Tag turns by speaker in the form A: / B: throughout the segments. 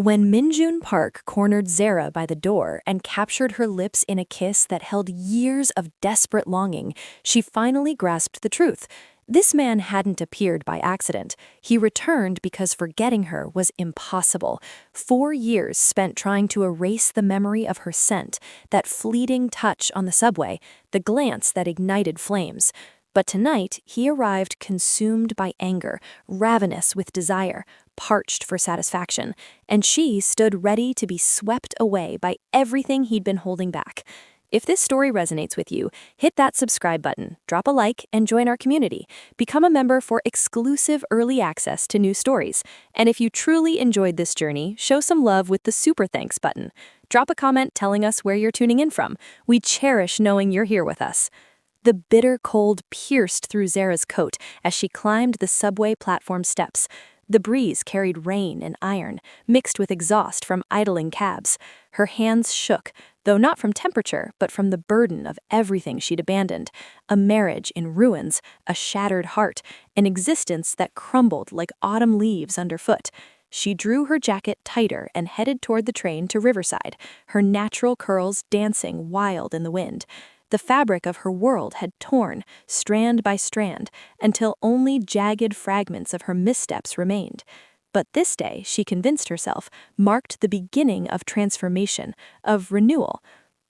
A: When Minjun Park cornered Zara by the door and captured her lips in a kiss that held years of desperate longing, she finally grasped the truth. This man hadn't appeared by accident. He returned because forgetting her was impossible. 4 years spent trying to erase the memory of her scent, that fleeting touch on the subway, the glance that ignited flames. But tonight, he arrived consumed by anger, ravenous with desire, parched for satisfaction, and she stood ready to be swept away by everything he'd been holding back. If this story resonates with you, hit that subscribe button, drop a like, and join our community. Become a member for exclusive early access to new stories. And if you truly enjoyed this journey, show some love with the super thanks button. Drop a comment telling us where you're tuning in from. We cherish knowing you're here with us. The bitter cold pierced through Zara's coat as she climbed the subway platform steps. The breeze carried rain and iron, mixed with exhaust from idling cabs. Her hands shook, though not from temperature, but from the burden of everything she'd abandoned. A marriage in ruins, a shattered heart, an existence that crumbled like autumn leaves underfoot. She drew her jacket tighter and headed toward the train to Riverside, her natural curls dancing wild in the wind. The fabric of her world had torn, strand by strand, until only jagged fragments of her missteps remained. But this day, she convinced herself, marked the beginning of transformation, of renewal.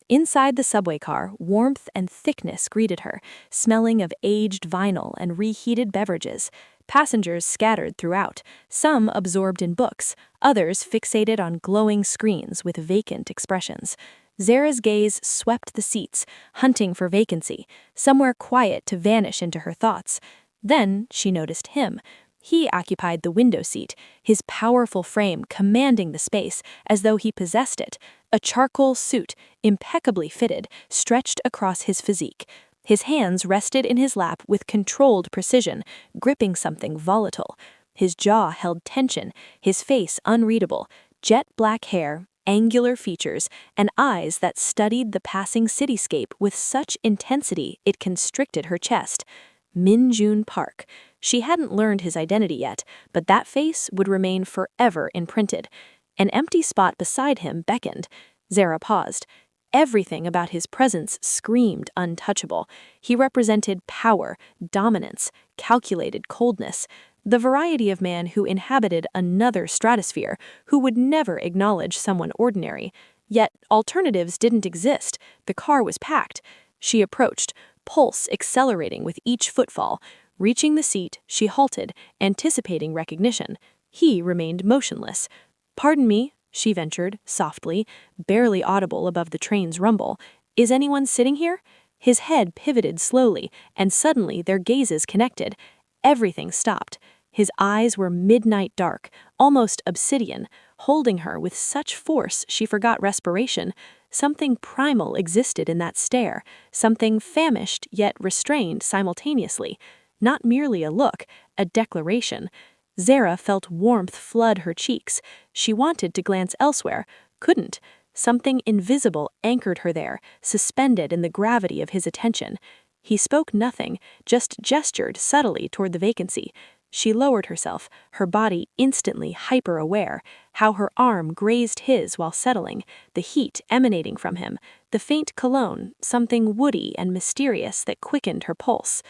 A: Inside the subway car, warmth and thickness greeted her, smelling of aged vinyl and reheated beverages. Passengers scattered throughout, some absorbed in books, others fixated on glowing screens with vacant expressions. Zara's gaze swept the seats, hunting for vacancy, somewhere quiet to vanish into her thoughts. Then she noticed him. He occupied the window seat, his powerful frame commanding the space as though he possessed it. A charcoal suit, impeccably fitted, stretched across his physique. His hands rested in his lap with controlled precision, gripping something volatile. His jaw held tension, his face unreadable, jet black hair, angular features, and eyes that studied the passing cityscape with such intensity it constricted her chest. Minjun Park. She hadn't learned his identity yet, but that face would remain forever imprinted. An empty spot beside him beckoned. Zara paused. Everything about his presence screamed untouchable. He represented power, dominance, calculated coldness. The variety of man who inhabited another stratosphere, who would never acknowledge someone ordinary. Yet alternatives didn't exist. The car was packed. She approached, pulse accelerating with each footfall. Reaching the seat, she halted, anticipating recognition. He remained motionless. "Pardon me," she ventured, softly, barely audible above the train's rumble. "Is anyone sitting here?" His head pivoted slowly, and suddenly their gazes connected. Everything stopped. His eyes were midnight dark, almost obsidian, holding her with such force she forgot respiration. Something primal existed in that stare, something famished yet restrained simultaneously. Not merely a look, a declaration. Zara felt warmth flood her cheeks. She wanted to glance elsewhere, couldn't. Something invisible anchored her there, suspended in the gravity of his attention. He spoke nothing, just gestured subtly toward the vacancy. She lowered herself, her body instantly hyper-aware, how her arm grazed his while settling, the heat emanating from him, the faint cologne, something woody and mysterious that quickened her pulse.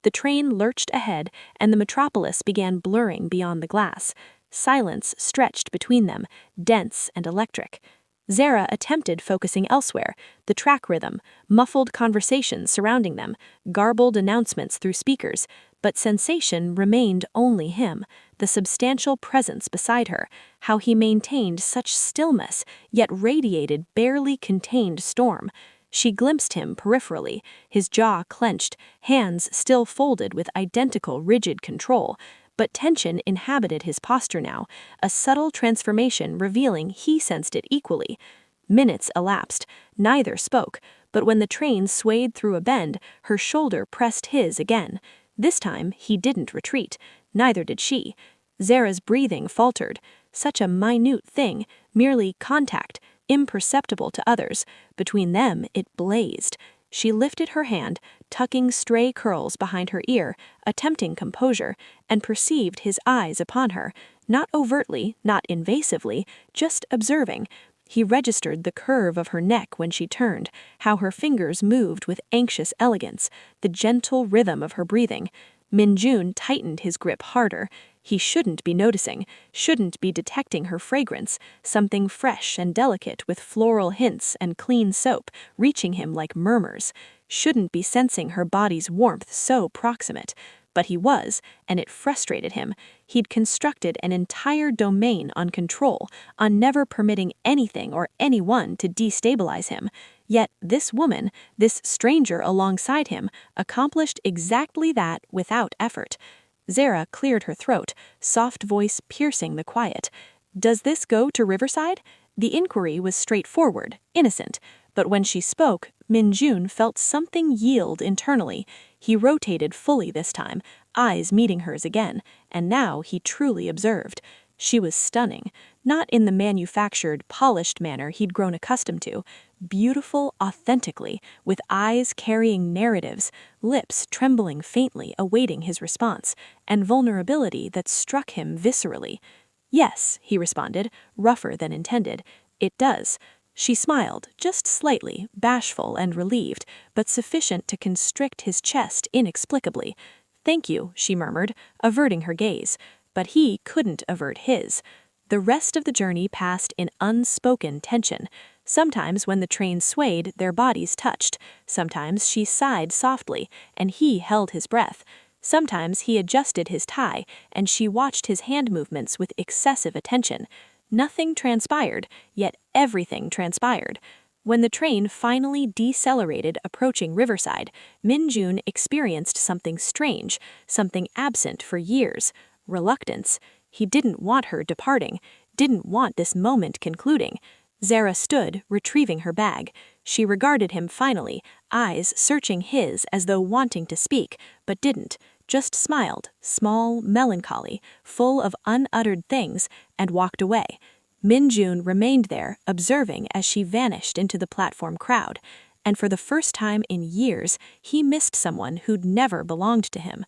A: The train lurched ahead, and the metropolis began blurring beyond the glass. Silence stretched between them, dense and electric. Zara attempted focusing elsewhere, the track rhythm, muffled conversations surrounding them, garbled announcements through speakers, but sensation remained only him, the substantial presence beside her, how he maintained such stillness, yet radiated barely contained storm. She glimpsed him peripherally, his jaw clenched, hands still folded with identical rigid control, but tension inhabited his posture now, a subtle transformation revealing he sensed it equally. Minutes elapsed, neither spoke, but when the train swayed through a bend, her shoulder pressed his again. This time he didn't retreat, neither did she. Zara's breathing faltered, such a minute thing, merely contact, imperceptible to others. Between them it blazed. She lifted her hand, tucking stray curls behind her ear, attempting composure, and perceived his eyes upon her, not overtly, not invasively, just observing. He registered the curve of her neck when she turned, how her fingers moved with anxious elegance, the gentle rhythm of her breathing. Min-jun tightened his grip harder. He shouldn't be noticing, shouldn't be detecting her fragrance, something fresh and delicate with floral hints and clean soap reaching him like murmurs. Shouldn't be sensing her body's warmth so proximate. But he was, and it frustrated him. He'd constructed an entire domain on control, on never permitting anything or anyone to destabilize him. Yet this woman, this stranger alongside him, accomplished exactly that without effort. Zara cleared her throat, soft voice piercing the quiet. "Does this go to Riverside?" The inquiry was straightforward, innocent. But when she spoke, Min-jun felt something yield internally. He rotated fully this time, eyes meeting hers again, and now he truly observed. She was stunning, not in the manufactured, polished manner he'd grown accustomed to. Beautiful authentically, with eyes carrying narratives, lips trembling faintly awaiting his response, and vulnerability that struck him viscerally. "Yes," he responded, rougher than intended. "It does." She smiled, just slightly, bashful and relieved, but sufficient to constrict his chest inexplicably. "Thank you," she murmured, averting her gaze. But he couldn't avert his. The rest of the journey passed in unspoken tension. Sometimes when the train swayed, their bodies touched. Sometimes she sighed softly, and he held his breath. Sometimes he adjusted his tie, and she watched his hand movements with excessive attention. Nothing transpired, yet everything transpired. When the train finally decelerated approaching Riverside, Min-jun experienced something strange, something absent for years. Reluctance. He didn't want her departing, didn't want this moment concluding. Zara stood, retrieving her bag. She regarded him finally, eyes searching his as though wanting to speak, but didn't, just smiled, small, melancholy, full of unuttered things, and walked away. Min-jun remained there, observing as she vanished into the platform crowd. And for the first time in years, he missed someone who'd never belonged to him.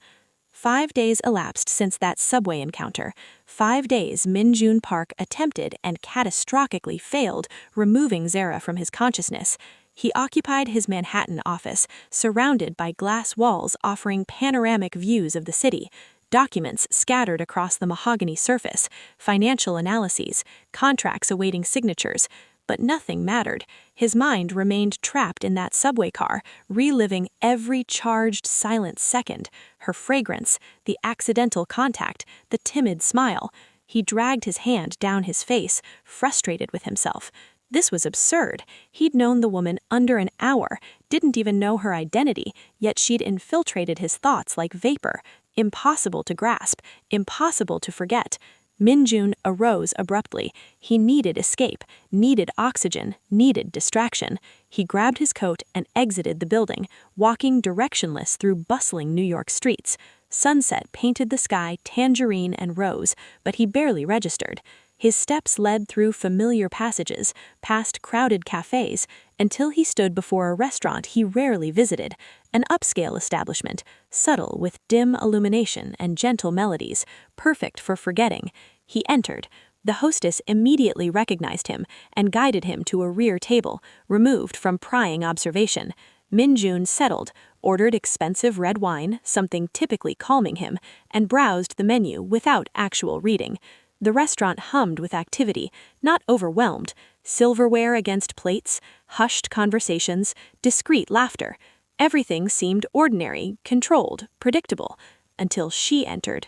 A: 5 days elapsed since that subway encounter. 5 days Min-jun Park attempted and catastrophically failed removing Zara from his consciousness. He occupied his Manhattan office, surrounded by glass walls offering panoramic views of the city, documents scattered across the mahogany surface, financial analyses, contracts awaiting signatures. But nothing mattered. His mind remained trapped in that subway car, reliving every charged, silent second, her fragrance, the accidental contact, the timid smile. He dragged his hand down his face, frustrated with himself. This was absurd. He'd known the woman under an hour, didn't even know her identity, yet she'd infiltrated his thoughts like vapor. Impossible to grasp, impossible to forget. Min-jun arose abruptly. He needed escape, needed oxygen, needed distraction. He grabbed his coat and exited the building, walking directionless through bustling New York streets. Sunset painted the sky tangerine and rose, but he barely registered. His steps led through familiar passages, past crowded cafes, until he stood before a restaurant he rarely visited, an upscale establishment, subtle with dim illumination and gentle melodies, perfect for forgetting. He entered. The hostess immediately recognized him and guided him to a rear table, removed from prying observation. Min-jun settled, ordered expensive red wine, something typically calming him, and browsed the menu without actual reading. The restaurant hummed with activity, not overwhelmed. Silverware against plates, hushed conversations, discreet laughter. Everything seemed ordinary, controlled, predictable, until she entered.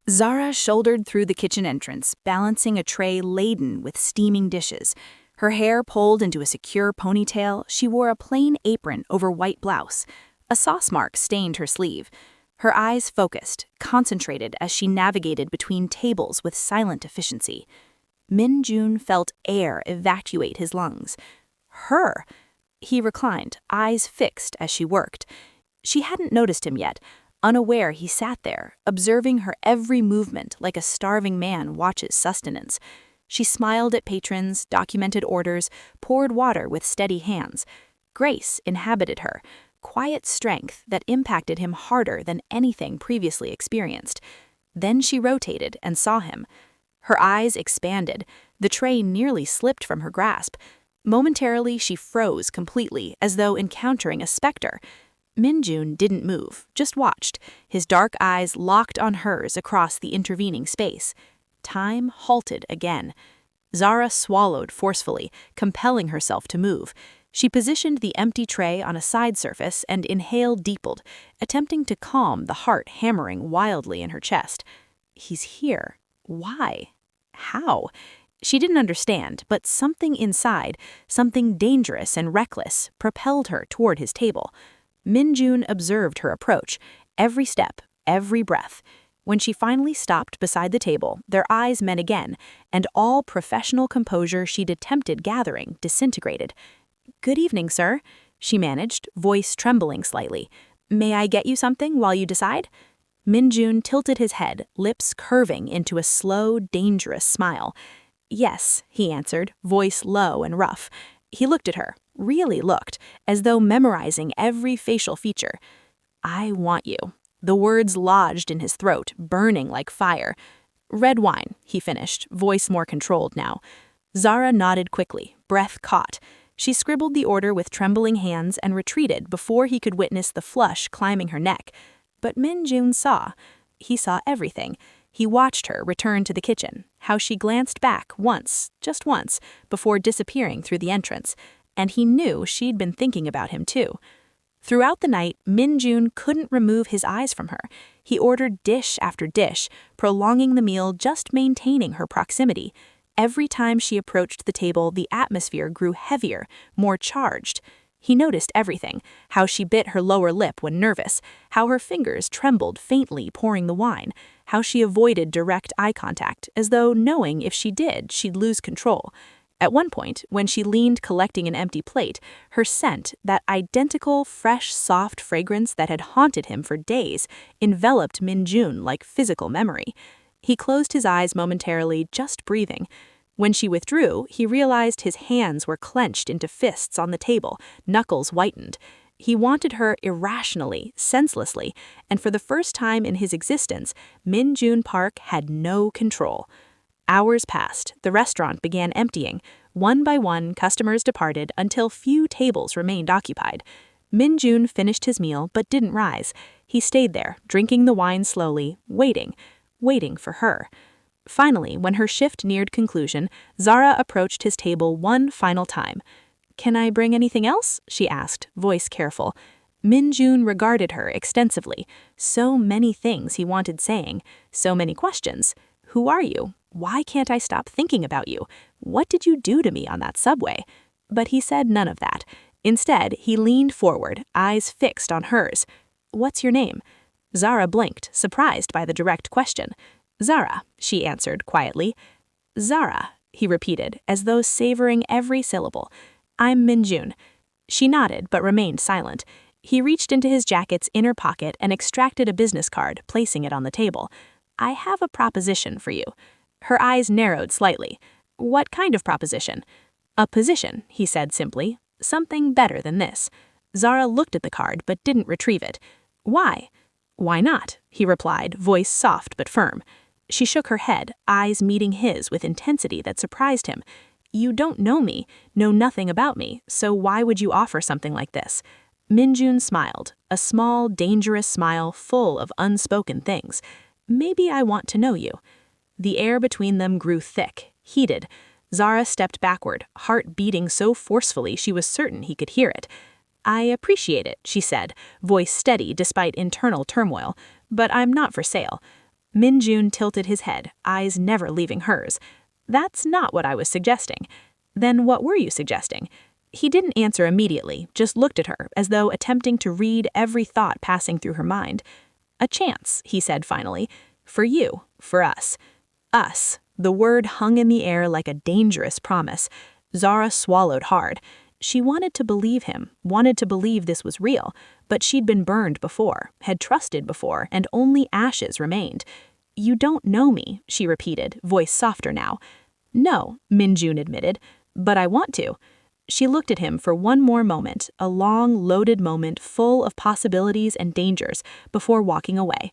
B: Zara shouldered through the kitchen entrance, balancing a tray laden with steaming dishes. Her hair pulled into a secure ponytail, she wore a plain apron over white blouse. A sauce mark stained her sleeve. Her eyes focused, concentrated as she navigated between tables with silent efficiency. Min-jun felt air evacuate his lungs. Her! He reclined, eyes fixed as she worked. She hadn't noticed him yet. Unaware, he sat there, observing her every movement like a starving man watches sustenance. She smiled at patrons, documented orders, poured water with steady hands. Grace inhabited her, quiet strength that impacted him harder than anything previously experienced. Then she rotated and saw him. Her eyes expanded. The tray nearly slipped from her grasp. Momentarily, she froze completely, as though encountering a specter. Minjun didn't move, just watched, his dark eyes locked on hers across the intervening space. Time halted again. Zara swallowed forcefully, compelling herself to move. She positioned the empty tray on a side surface and inhaled deepled, attempting to calm the heart hammering wildly in her chest. He's here. Why? How? She didn't understand, but something inside, something dangerous and reckless, propelled her toward his table. Minjun observed her approach, every step, every breath. When she finally stopped beside the table, their eyes met again, and all professional composure she'd attempted gathering disintegrated. "Good evening, sir," she managed, voice trembling slightly. "May I get you something while you decide?" Minjun tilted his head, lips curving into a slow, dangerous smile. "Yes," he answered, voice low and rough. He looked at her, really looked, as though memorizing every facial feature. "I want you." The words lodged in his throat, burning like fire. "Red wine," he finished, voice more controlled now. Zara nodded quickly, breath caught. She scribbled the order with trembling hands and retreated before he could witness the flush climbing her neck. But Minjun saw. He saw everything. He watched her return to the kitchen, how she glanced back once, just once, before disappearing through the entrance, and he knew she'd been thinking about him too. Throughout the night, Minjun couldn't remove his eyes from her. He ordered dish after dish, prolonging the meal, just maintaining her proximity. Every time she approached the table, the atmosphere grew heavier, more charged. He noticed everything, how she bit her lower lip when nervous, how her fingers trembled faintly pouring the wine, how she avoided direct eye contact, as though knowing if she did, she'd lose control. At one point, when she leaned collecting an empty plate, her scent, that identical, fresh, soft fragrance that had haunted him for days, enveloped Minjun like physical memory. He closed his eyes momentarily, just breathing. When she withdrew, he realized his hands were clenched into fists on the table, knuckles whitened. He wanted her irrationally, senselessly, and for the first time in his existence, Minjun Park had no control. Hours passed, the restaurant began emptying. One by one, customers departed until few tables remained occupied. Minjun finished his meal but didn't rise. He stayed there, drinking the wine slowly, waiting for her. Finally, when her shift neared conclusion, Zara approached his table one final time. "Can I bring anything else?" she asked, voice careful. Minjun regarded her extensively. So many things he wanted saying, so many questions. Who are you? Why can't I stop thinking about you? What did you do to me on that subway? But he said none of that. Instead, he leaned forward, eyes fixed on hers. "What's your name?" Zara blinked, surprised by the direct question. "Zara," she answered quietly. "Zara," he repeated, as though savoring every syllable. "I'm Minjun." She nodded but remained silent. He reached into his jacket's inner pocket and extracted a business card, placing it on the table. "I have a proposition for you." Her eyes narrowed slightly. "What kind of proposition?" "A position," he said simply. "Something better than this." Zara looked at the card but didn't retrieve it. "Why?" "Why not?" he replied, voice soft but firm. She shook her head, eyes meeting his with intensity that surprised him. "You don't know me, know nothing about me, so why would you offer something like this?" Minjun smiled, a small, dangerous smile full of unspoken things. "Maybe I want to know you." The air between them grew thick, heated. Zara stepped backward, heart beating so forcefully she was certain he could hear it. "I appreciate it," she said, voice steady despite internal turmoil, "but I'm not for sale." Minjun tilted his head, eyes never leaving hers. "That's not what I was suggesting." "Then what were you suggesting?" He didn't answer immediately, just looked at her as though attempting to read every thought passing through her mind. "A chance," he said finally. "For you, for us." Us. The word hung in the air like a dangerous promise. Zara swallowed hard. She wanted to believe him, wanted to believe this was real, but she'd been burned before, had trusted before, and only ashes remained. "You don't know me," she repeated, voice softer now. "No," Minjun admitted, "but I want to." She looked at him for one more moment, a long, loaded moment full of possibilities and dangers, before walking away.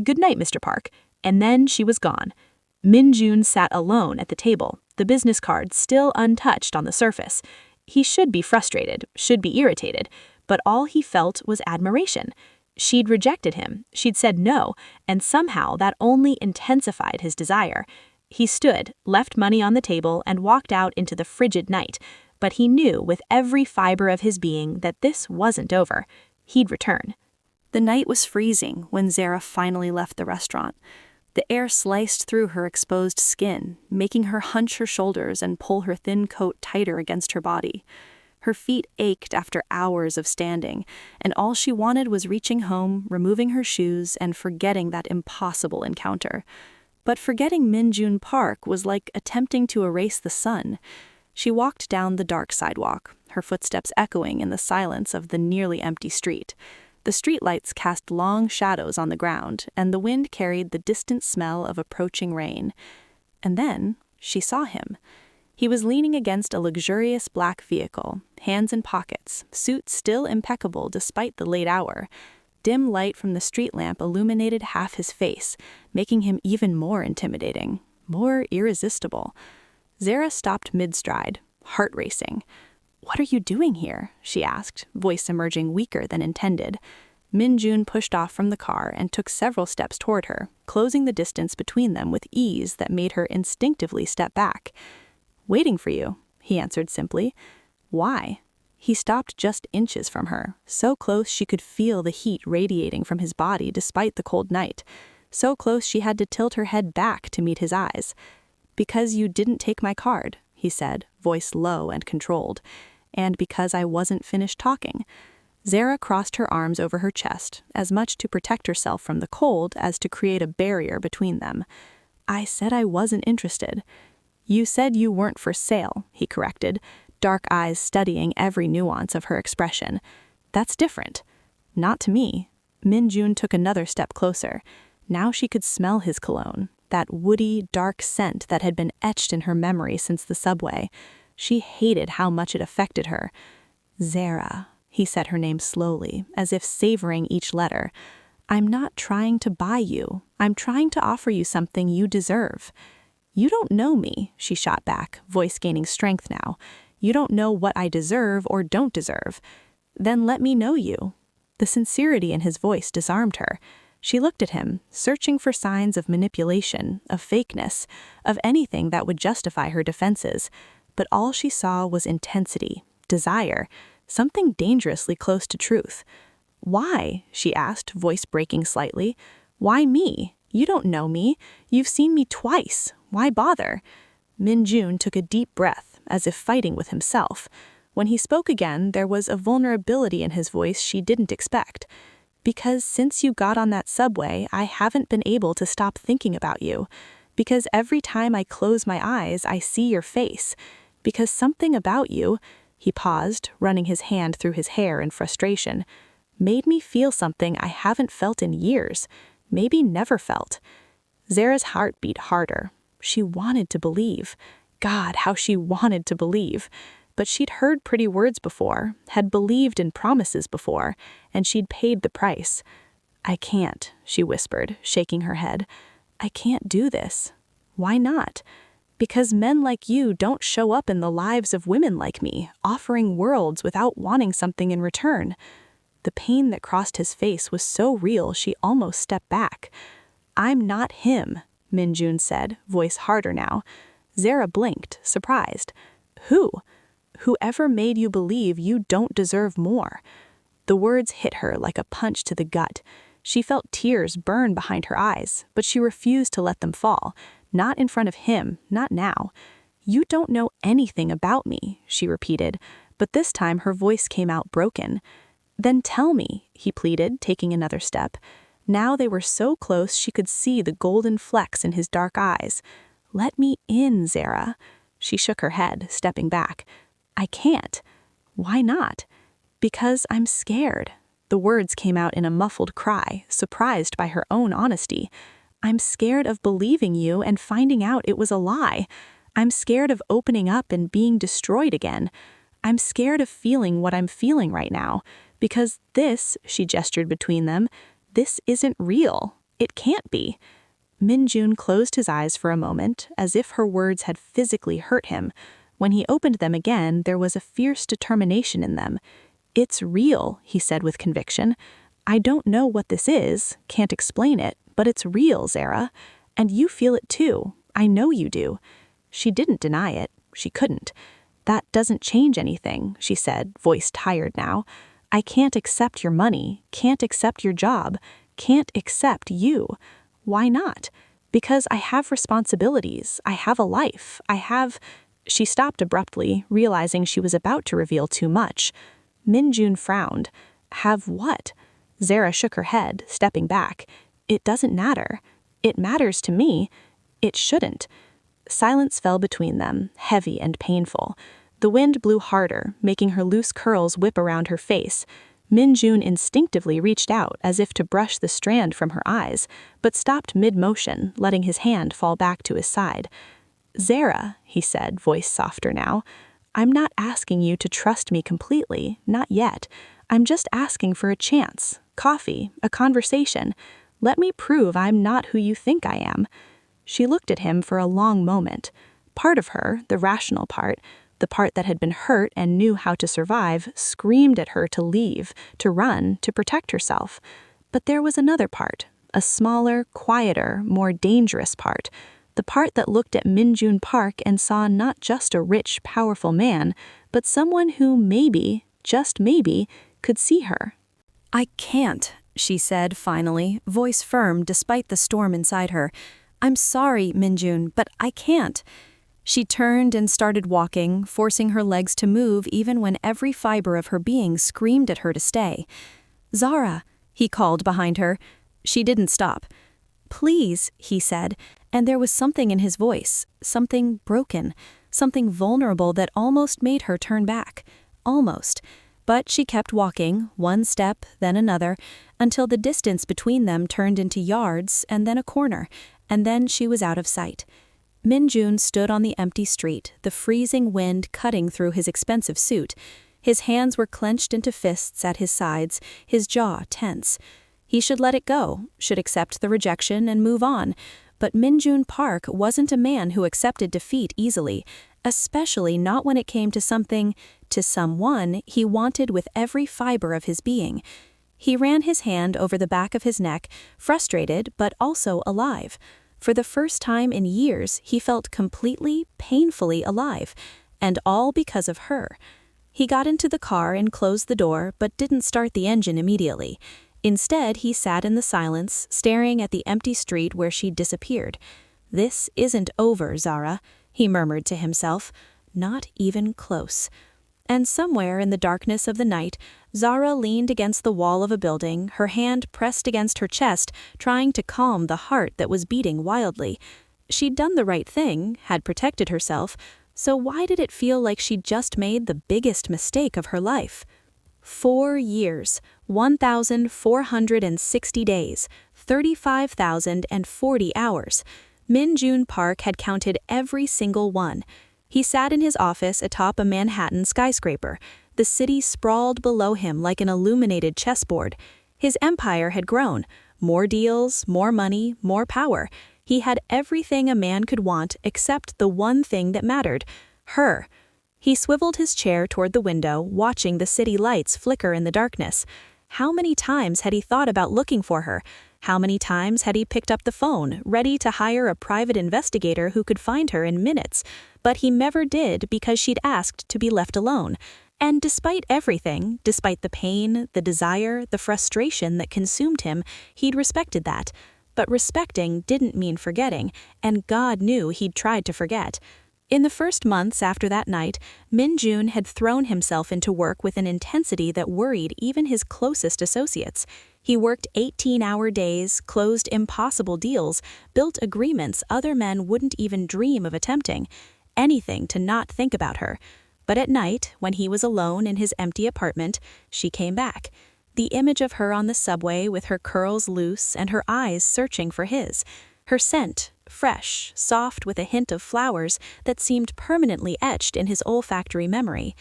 B: "Good night, Mr. Park." And then she was gone. Min-jun sat alone at the table, the business card still untouched on the surface. He should be frustrated, should be irritated, but all he felt was admiration. She'd rejected him, she'd said no, and somehow that only intensified his desire. He stood, left money on the table, and walked out into the frigid night, but he knew with every fiber of his being that this wasn't over. He'd return.
A: The night was freezing when Zara finally left the restaurant. The air sliced through her exposed skin, making her hunch her shoulders and pull her thin coat tighter against her body. Her feet ached after hours of standing, and all she wanted was reaching home, removing her shoes, and forgetting that impossible encounter. But forgetting Min-jun Park was like attempting to erase the sun. She walked down the dark sidewalk, her footsteps echoing in the silence of the nearly empty street. The streetlights cast long shadows on the ground, and the wind carried the distant smell of approaching rain. And then she saw him. He was leaning against a luxurious black vehicle, hands in pockets, suit still impeccable despite the late hour. Dim light from the street lamp illuminated half his face, making him even more intimidating, more irresistible. Zara stopped mid-stride, heart racing. "What are you doing here?" she asked, voice emerging weaker than intended. Min-jun pushed off from the car and took several steps toward her, closing the distance between them with ease that made her instinctively step back. "Waiting for you," he answered simply. "Why?" He stopped just inches from her, so close she could feel the heat radiating from his body despite the cold night. So close she had to tilt her head back to meet his eyes. "Because you didn't take my card," he said, voice low and controlled. "And because I wasn't finished talking." Zara crossed her arms over her chest, as much to protect herself from the cold as to create a barrier between them. "I said I wasn't interested." "You said you weren't for sale," he corrected, dark eyes studying every nuance of her expression. "That's different." "Not to me." Min-jun took another step closer. Now she could smell his cologne, that woody, dark scent that had been etched in her memory since the subway. She hated how much it affected her. "Zara," he said her name slowly, as if savoring each letter. "I'm not trying to buy you. I'm trying to offer you something you deserve." "You don't know me," she shot back, voice gaining strength now. "You don't know what I deserve or don't deserve." "Then let me know you." The sincerity in his voice disarmed her. She looked at him, searching for signs of manipulation, of fakeness, of anything that would justify her defenses. But all she saw was intensity, desire, something dangerously close to truth. "Why?" she asked, voice breaking slightly. "Why me? You don't know me. You've seen me twice. Why bother?" Min-jun took a deep breath, as if fighting with himself. When he spoke again, there was a vulnerability in his voice she didn't expect. "Because since you got on that subway, I haven't been able to stop thinking about you. Because every time I close my eyes, I see your face. Because something about you," he paused, running his hand through his hair in frustration, "made me feel something I haven't felt in years, maybe never felt." Zara's heart beat harder. She wanted to believe. God, how she wanted to believe. But she'd heard pretty words before, had believed in promises before, and she'd paid the price. "I can't," she whispered, shaking her head. "I can't do this." "Why not?" "Because men like you don't show up in the lives of women like me, offering worlds without wanting something in return." The pain that crossed his face was so real she almost stepped back. "I'm not him," Min-jun said, voice harder now. Zara blinked, surprised. "Who?" "Whoever made you believe you don't deserve more." The words hit her like a punch to the gut. She felt tears burn behind her eyes, but she refused to let them fall. Not in front of him, not now. "You don't know anything about me," she repeated, but this time her voice came out broken. "Then tell me," he pleaded, taking another step. Now they were so close she could see the golden flecks in his dark eyes. "Let me in, Zara." She shook her head, stepping back. "I can't." "Why not?" "Because I'm scared." The words came out in a muffled cry, surprised by her own honesty. "I'm scared of believing you and finding out it was a lie. I'm scared of opening up and being destroyed again. I'm scared of feeling what I'm feeling right now. Because this," she gestured between them, "this isn't real. It can't be."
B: Min-jun closed his eyes for a moment, as if her words had physically hurt him. When he opened them again, there was a fierce determination in them. "It's real," he said with conviction. "I don't know what this is, can't explain it, but it's real, Zara. And you feel it too. I know you do." She didn't deny it. She couldn't. "That doesn't change anything," she said, voice tired now. "I can't accept your money, can't accept your job, can't accept you. Why not? Because I have responsibilities, I have a life, I have—" She stopped abruptly, realizing she was about to reveal too much. Min-jun frowned. "Have what?" Zara shook her head, stepping back. "It doesn't matter. It matters to me. It shouldn't." Silence fell between them, heavy and painful. The wind blew harder, making her loose curls whip around her face. Min-jun instinctively reached out as if to brush the strand from her eyes, but stopped mid-motion, letting his hand fall back to his side. "Zara," he said, voice softer now, "I'm not asking you to trust me completely, not yet. I'm just asking for a chance, coffee, a conversation. Let me prove I'm not who you think I am." She looked at him for a long moment. Part of her, the rational part, the part that had been hurt and knew how to survive, screamed at her to leave, to run, to protect herself. But there was another part, a smaller, quieter, more dangerous part, the part that looked at Min-jun Park and saw not just a rich, powerful man, but someone who maybe, just maybe, could see her.
A: "I can't," she said finally, voice firm despite the storm inside her. "I'm sorry, Min-jun, but I can't." She turned and started walking, forcing her legs to move even when every fiber of her being screamed at her to stay. "Zara," he called behind her. She didn't stop. "Please," he said, and there was something in his voice, something broken, something vulnerable that almost made her turn back. Almost. But she kept walking, one step, then another, until the distance between them turned into yards, and then a corner, and then she was out of sight. Min-jun stood on the empty street, the freezing wind cutting through his expensive suit. His hands were clenched into fists at his sides, his jaw tense. He should let it go, should accept the rejection and move on. But Min-jun Park wasn't a man who accepted defeat easily, especially not when it came to something, to someone he wanted with every fiber of his being. He ran his hand over the back of his neck, frustrated but also alive. For the first time in years, he felt completely, painfully alive, and all because of her. He got into the car and closed the door, but didn't start the engine immediately. Instead, he sat in the silence, staring at the empty street where she'd disappeared. "This isn't over, Zara," he murmured to himself. "Not even close." And somewhere in the darkness of the night, Zara leaned against the wall of a building, her hand pressed against her chest, trying to calm the heart that was beating wildly. She'd done the right thing, had protected herself, so why did it feel like she'd just made the biggest mistake of her life? 4 years, 1,460 days, 35,040 hours. Min-jun Park had counted every single one. He sat in his office atop a Manhattan skyscraper. The city sprawled below him like an illuminated chessboard. His empire had grown. More deals, more money, more power. He had everything a man could want except the one thing that mattered, her. He swiveled his chair toward the window, watching the city lights flicker in the darkness. How many times had he thought about looking for her? How many times had he picked up the phone, ready to hire a private investigator who could find her in minutes? But he never did because she'd asked to be left alone. And despite everything, despite the pain, the desire, the frustration that consumed him, he'd respected that. But respecting didn't mean forgetting, and God knew he'd tried to forget. In the first months after that night, Min-jun had thrown himself into work with an intensity that worried even his closest associates. He worked 18-hour days, closed impossible deals, built agreements other men wouldn't even dream of attempting. Anything to not think about her. But at night, when he was alone in his empty apartment, she came back. The image of her on the subway with her curls loose and her eyes searching for his. Her scent, fresh, soft with a hint of flowers that seemed permanently etched in his olfactory memory.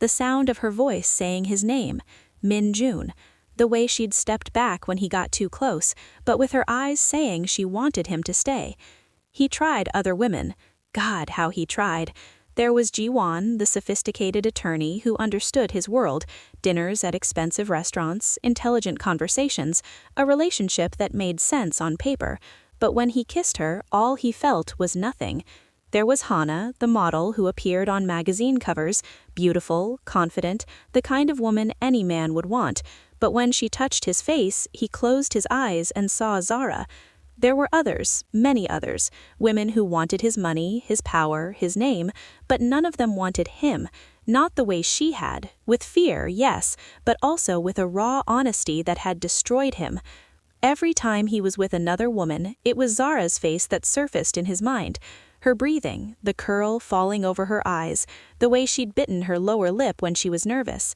A: The sound of her voice saying his name, Min-jun.
B: the way she'd stepped back when he got too close, but with her eyes saying she wanted him to stay. He tried other women. God, how he tried. There was Ji-won, the sophisticated attorney who understood his world, dinners at expensive restaurants, intelligent conversations, a relationship that made sense on paper. But when he kissed her, all he felt was nothing. There was Hana, the model who appeared on magazine covers, beautiful, confident, the kind of woman any man would want. But when she touched his face, he closed his eyes and saw Zara. There were others, many others, women who wanted his money, his power, his name, but none of them wanted him, not the way she had, with fear, yes, but also with a raw honesty that had destroyed him. Every time he was with another woman, it was Zara's face that surfaced in his mind. Her breathing, the curl falling over her eyes, the way she'd bitten her lower lip when she was nervous.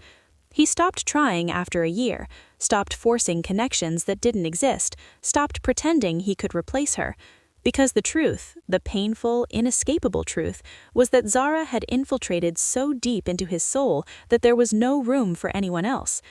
B: He stopped trying after a year, stopped forcing connections that didn't exist, stopped pretending he could replace her. Because the truth, the painful, inescapable truth, was that Zara had infiltrated so deep into his soul that there was no room for anyone else.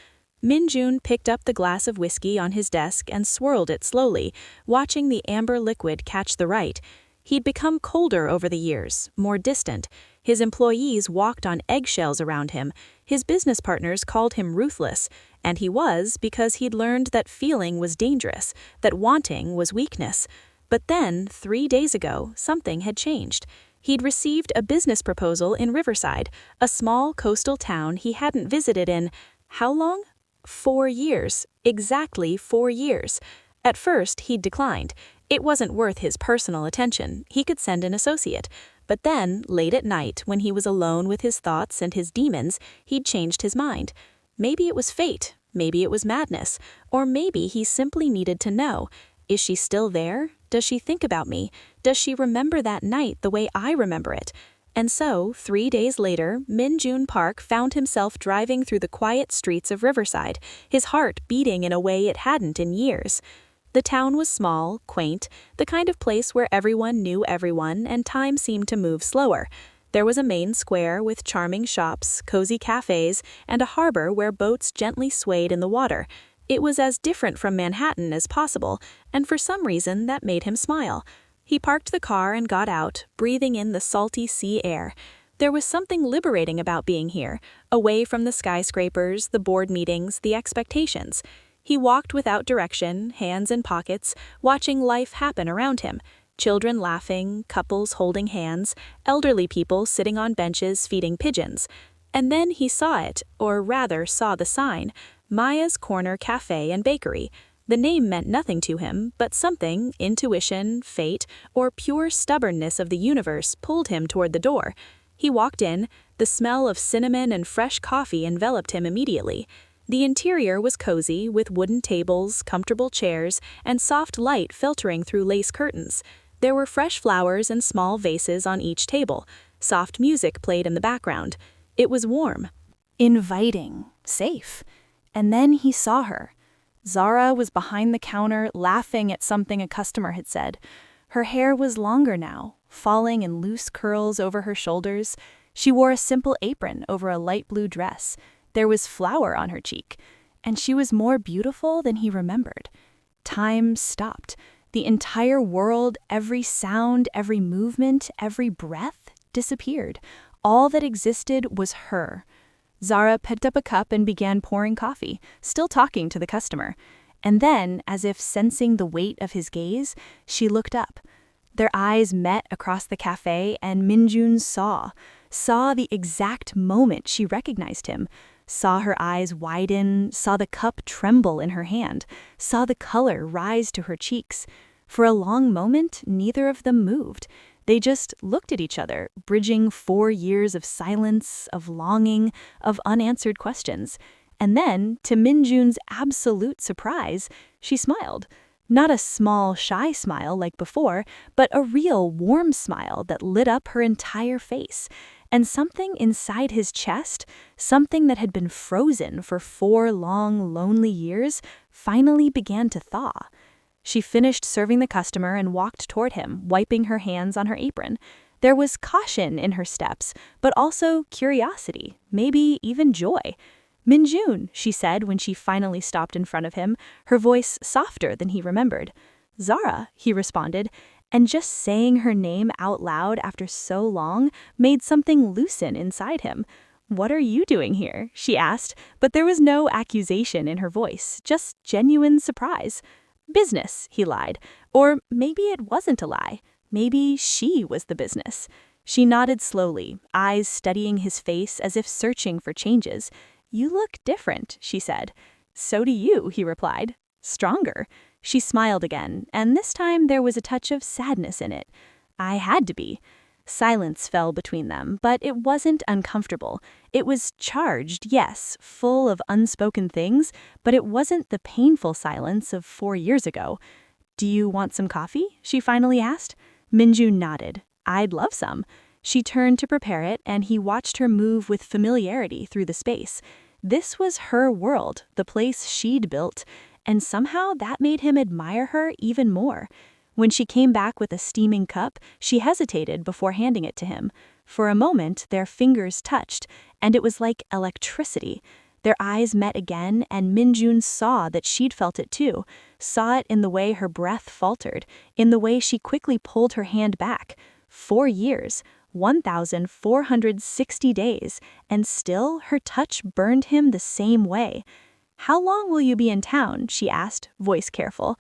B: Min-jun picked up the glass of whiskey on his desk and swirled it slowly, watching the amber liquid catch the right. He'd become colder over the years, more distant. His employees walked on eggshells around him. His business partners called him ruthless, and he was because he'd learned that feeling was dangerous, that wanting was weakness. But then, 3 days ago, something had changed. He'd received a business proposal in Riverside, a small coastal town he hadn't visited in, how long? 4 years. Exactly 4 years. At first, he'd declined. It wasn't worth his personal attention. He could send an associate. But then, late at night, when he was alone with his thoughts and his demons, he'd changed his mind. Maybe it was fate. Maybe it was madness. Or maybe he simply needed to know. Is she still there? Does she think about me? Does she remember that night the way I remember it? And so, 3 days later, Min-jun Park found himself driving through the quiet streets of Riverside, his heart beating in a way it hadn't in years. The town was small, quaint, the kind of place where everyone knew everyone and time seemed to move slower. There was a main square with charming shops, cozy cafes, and a harbor where boats gently swayed in the water. It was as different from Manhattan as possible, and for some reason that made him smile. He parked the car and got out, breathing in the salty sea air. There was something liberating about being here, away from the skyscrapers, the board meetings, the expectations. He walked without direction, hands in pockets, watching life happen around him. Children laughing, couples holding hands, elderly people sitting on benches feeding pigeons. And then he saw it, or rather saw the sign, Maya's Corner Cafe and Bakery. The name meant nothing to him, but something, intuition, fate, or pure stubbornness of the universe pulled him toward the door. He walked in. The smell of cinnamon and fresh coffee enveloped him immediately. The interior was cozy, with wooden tables, comfortable chairs, and soft light filtering through lace curtains. There were fresh flowers and small vases on each table. Soft music played in the background. It was warm, inviting, safe. And then he saw her. Zara was behind the counter, laughing at something a customer had said. Her hair was longer now, falling in loose curls over her shoulders. She wore a simple apron over a light blue dress. There was flour on her cheek, and she was more beautiful than he remembered. Time stopped. The entire world, every sound, every movement, every breath disappeared. All that existed was her. Zara picked up a cup and began pouring coffee, still talking to the customer. And then, as if sensing the weight of his gaze, she looked up. Their eyes met across the cafe, and Min-jun saw the exact moment she recognized him, saw her eyes widen, saw the cup tremble in her hand, saw the color rise to her cheeks. For a long moment, neither of them moved. They just looked at each other, bridging 4 years of silence, of longing, of unanswered questions. And then, to Min-jun's absolute surprise, she smiled. Not a small, shy smile like before, but a real, warm smile that lit up her entire face. And something inside his chest, something that had been frozen for 4 long, lonely years, finally began to thaw. She finished serving the customer and walked toward him, wiping her hands on her apron. There was caution in her steps, but also curiosity, maybe even joy. "Minjun," she said when she finally stopped in front of him, her voice softer than he remembered. "Zara," he responded, and just saying her name out loud after so long made something loosen inside him. "What are you doing here?" she asked, but there was no accusation in her voice, just genuine surprise. "Business," he lied. Or maybe it wasn't a lie. Maybe she was the business. She nodded slowly, eyes studying his face as if searching for changes. "You look different," she said. "So do you," he replied. "Stronger." She smiled again, and this time there was a touch of sadness in it. "I had to be." Silence fell between them, but it wasn't uncomfortable. It was charged, yes, full of unspoken things, but it wasn't the painful silence of 4 years ago. "Do you want some coffee?" she finally asked. Minju nodded. "I'd love some." She turned to prepare it, and he watched her move with familiarity through the space. This was her world, the place she'd built, and somehow that made him admire her even more. When she came back with a steaming cup, she hesitated before handing it to him. For a moment, their fingers touched, and it was like electricity. Their eyes met again, and Minjun saw that she'd felt it too, saw it in the way her breath faltered, in the way she quickly pulled her hand back. 4 years, 1,460 days, and still her touch burned him the same way. "How long will you be in town?" she asked, voice careful.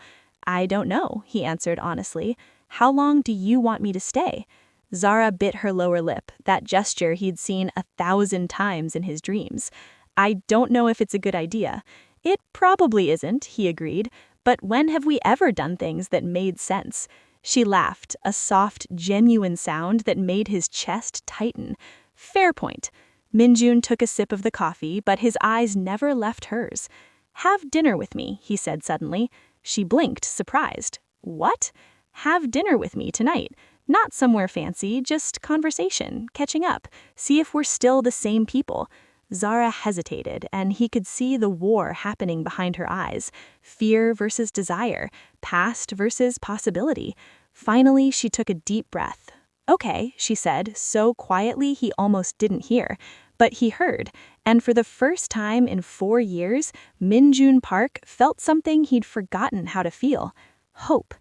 B: "I don't know," he answered honestly. "How long do you want me to stay?" Zara bit her lower lip, that gesture he'd seen 1,000 times in his dreams. "I don't know if it's a good idea." "It probably isn't," he agreed, "but when have we ever done things that made sense?" She laughed, a soft, genuine sound that made his chest tighten. "Fair point." Minjun took a sip of the coffee, but his eyes never left hers. "Have dinner with me," he said suddenly. She blinked, surprised. "What?" "Have dinner with me tonight. Not somewhere fancy, just conversation, catching up, see if we're still the same people." Zara hesitated, and he could see the war happening behind her eyes. Fear versus desire, past versus possibility. Finally, she took a deep breath. "Okay," she said, so quietly he almost didn't hear. But he heard, and for the first time in 4 years, Minjun Park felt something he'd forgotten how to feel. Hope.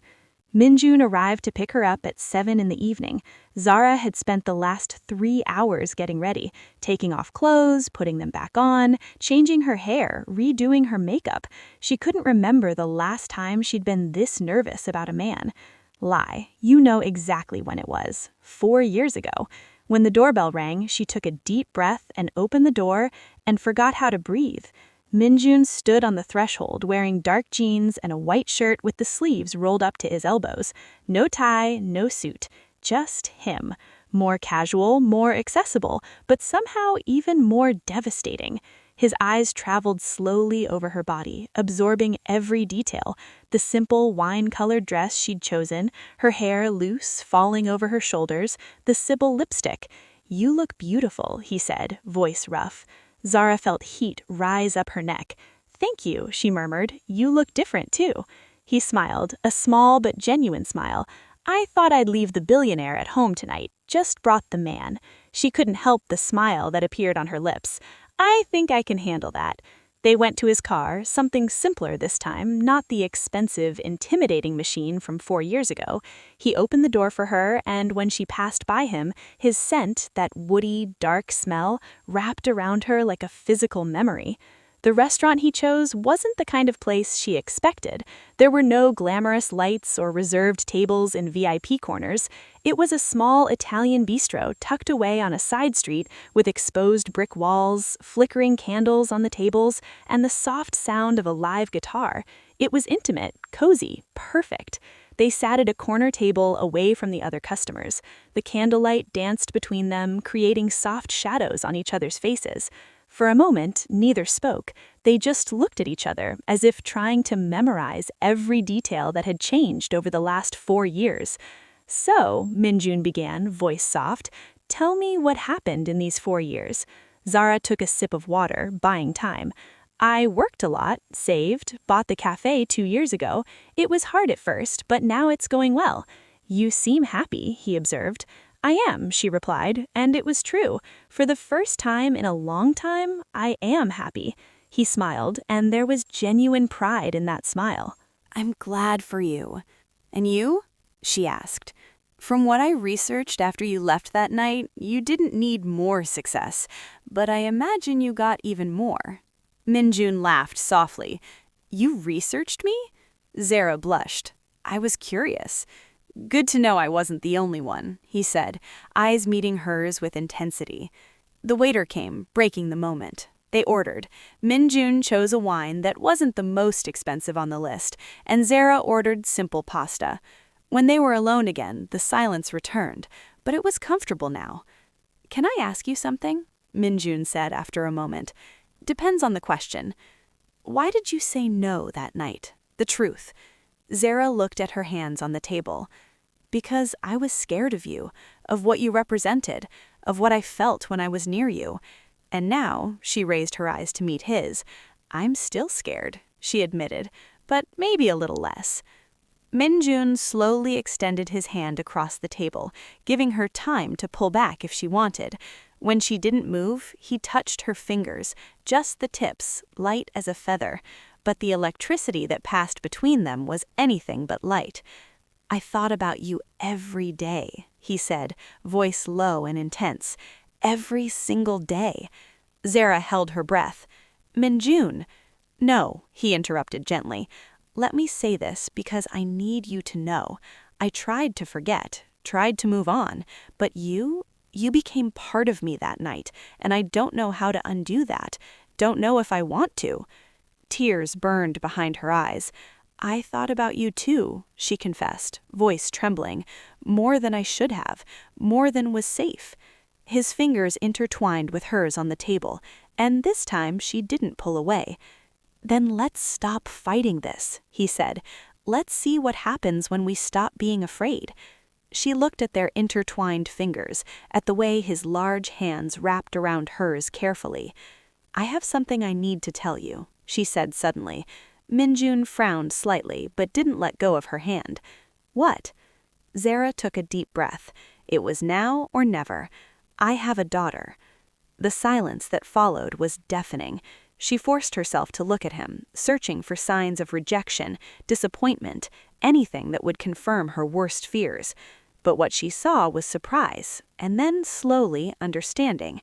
B: Minjun arrived to pick her up at 7 in the evening. Zara had spent the last 3 hours getting ready, taking off clothes, putting them back on, changing her hair, redoing her makeup. She couldn't remember the last time she'd been this nervous about a man. Lie. You know exactly when it was. 4 years ago. When the doorbell rang, she took a deep breath and opened the door and forgot how to breathe. Minjun stood on the threshold wearing dark jeans and a white shirt with the sleeves rolled up to his elbows. No tie, no suit. Just him. More casual, more accessible, but somehow even more devastating. His eyes traveled slowly over her body, absorbing every detail. The simple wine-colored dress she'd chosen, her hair loose, falling over her shoulders, the Sybil lipstick. "You look beautiful," he said, voice rough. Zara felt heat rise up her neck. "Thank you," she murmured. "You look different, too." He smiled, a small but genuine smile. "I thought I'd leave the billionaire at home tonight. Just brought the man." She couldn't help the smile that appeared on her lips. "I think I can handle that." They went to his car, something simpler this time, not the expensive, intimidating machine from 4 years ago. He opened the door for her, and when she passed by him, his scent, that woody, dark smell, wrapped around her like a physical memory. The restaurant he chose wasn't the kind of place she expected. There were no glamorous lights or reserved tables in VIP corners. It was a small Italian bistro tucked away on a side street with exposed brick walls, flickering candles on the tables, and the soft sound of a live guitar. It was intimate, cozy, perfect. They sat at a corner table away from the other customers. The candlelight danced between them, creating soft shadows on each other's faces. For a moment, neither spoke. They just looked at each other, as if trying to memorize every detail that had changed over the last 4 years. "So," Minjun began, voice soft, "tell me what happened in these 4 years." Zara took a sip of water, buying time. "I worked a lot, saved, bought the cafe 2 years ago. It was hard at first, but now it's going well." "You seem happy," he observed. "I am," she replied, and it was true. "For the first time in a long time, I am happy." He smiled, and there was genuine pride in that smile.
C: "I'm glad for you. And you?" she asked. "From what I researched after you left that night, you didn't need more success, but I imagine you got even more." Minjun laughed softly. "You researched me?" Zara blushed. "I was curious." "Good to know I wasn't the only one," he said, eyes meeting hers with intensity. The waiter came, breaking the moment. They ordered. Minjun chose a wine that wasn't the most expensive on the list, and Zara ordered simple pasta. When they were alone again, the silence returned, but it was comfortable now. "Can I ask you something?" Minjun said after a moment. "Depends on the question. Why did you say no that night? The truth." Zara looked at her hands on the table. "Because I was scared of you, of what you represented, of what I felt when I was near you. And now," she raised her eyes to meet his, "I'm still scared," she admitted, "but maybe a little less." Minjun slowly extended his hand across the table, giving her time to pull back if she wanted. When she didn't move, he touched her fingers, just the tips, light as a feather, but the electricity that passed between them was anything but light. "I thought about you every day," he said, voice low and intense. "Every single day." Zara held her breath. "Minjun." "No," he interrupted gently. "Let me say this because I need you to know. I tried to forget, tried to move on, but you became part of me that night, and I don't know how to undo that, don't know if I want to." Tears burned behind her eyes. "I thought about you too," she confessed, voice trembling, "more than I should have, more than was safe." His fingers intertwined with hers on the table, and this time she didn't pull away. "Then let's stop fighting this," he said. "Let's see what happens when we stop being afraid." She looked at their intertwined fingers, at the way his large hands wrapped around hers carefully. "I have something I need to tell you," she said suddenly. Minjun frowned slightly, but didn't let go of her hand. "What?" Zara took a deep breath. It was now or never. "I have a daughter." The silence that followed was deafening. She forced herself to look at him, searching for signs of rejection, disappointment, anything that would confirm her worst fears. But what she saw was surprise, and then slowly understanding.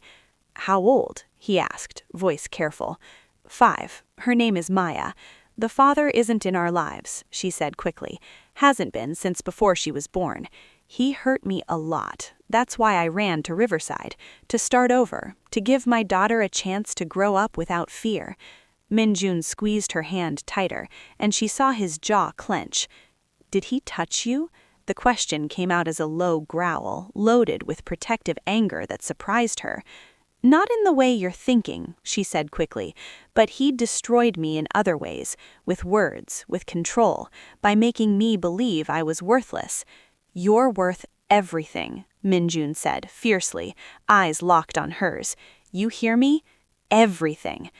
C: "How old?" he asked, voice careful. 5. Her name is Maya. The father isn't in our lives," she said quickly. "Hasn't been since before she was born. He hurt me a lot. That's why I ran to Riverside, to start over, to give my daughter a chance to grow up without fear." Minjun squeezed her hand tighter, and she saw his jaw clench. "Did he touch you?" The question came out as a low growl, loaded with protective anger that surprised her. "Not in the way you're thinking," she said quickly, "but he destroyed me in other ways, with words, with control, by making me believe I was worthless." "You're worth everything," Minjun said fiercely, eyes locked on hers. "You hear me? Everything."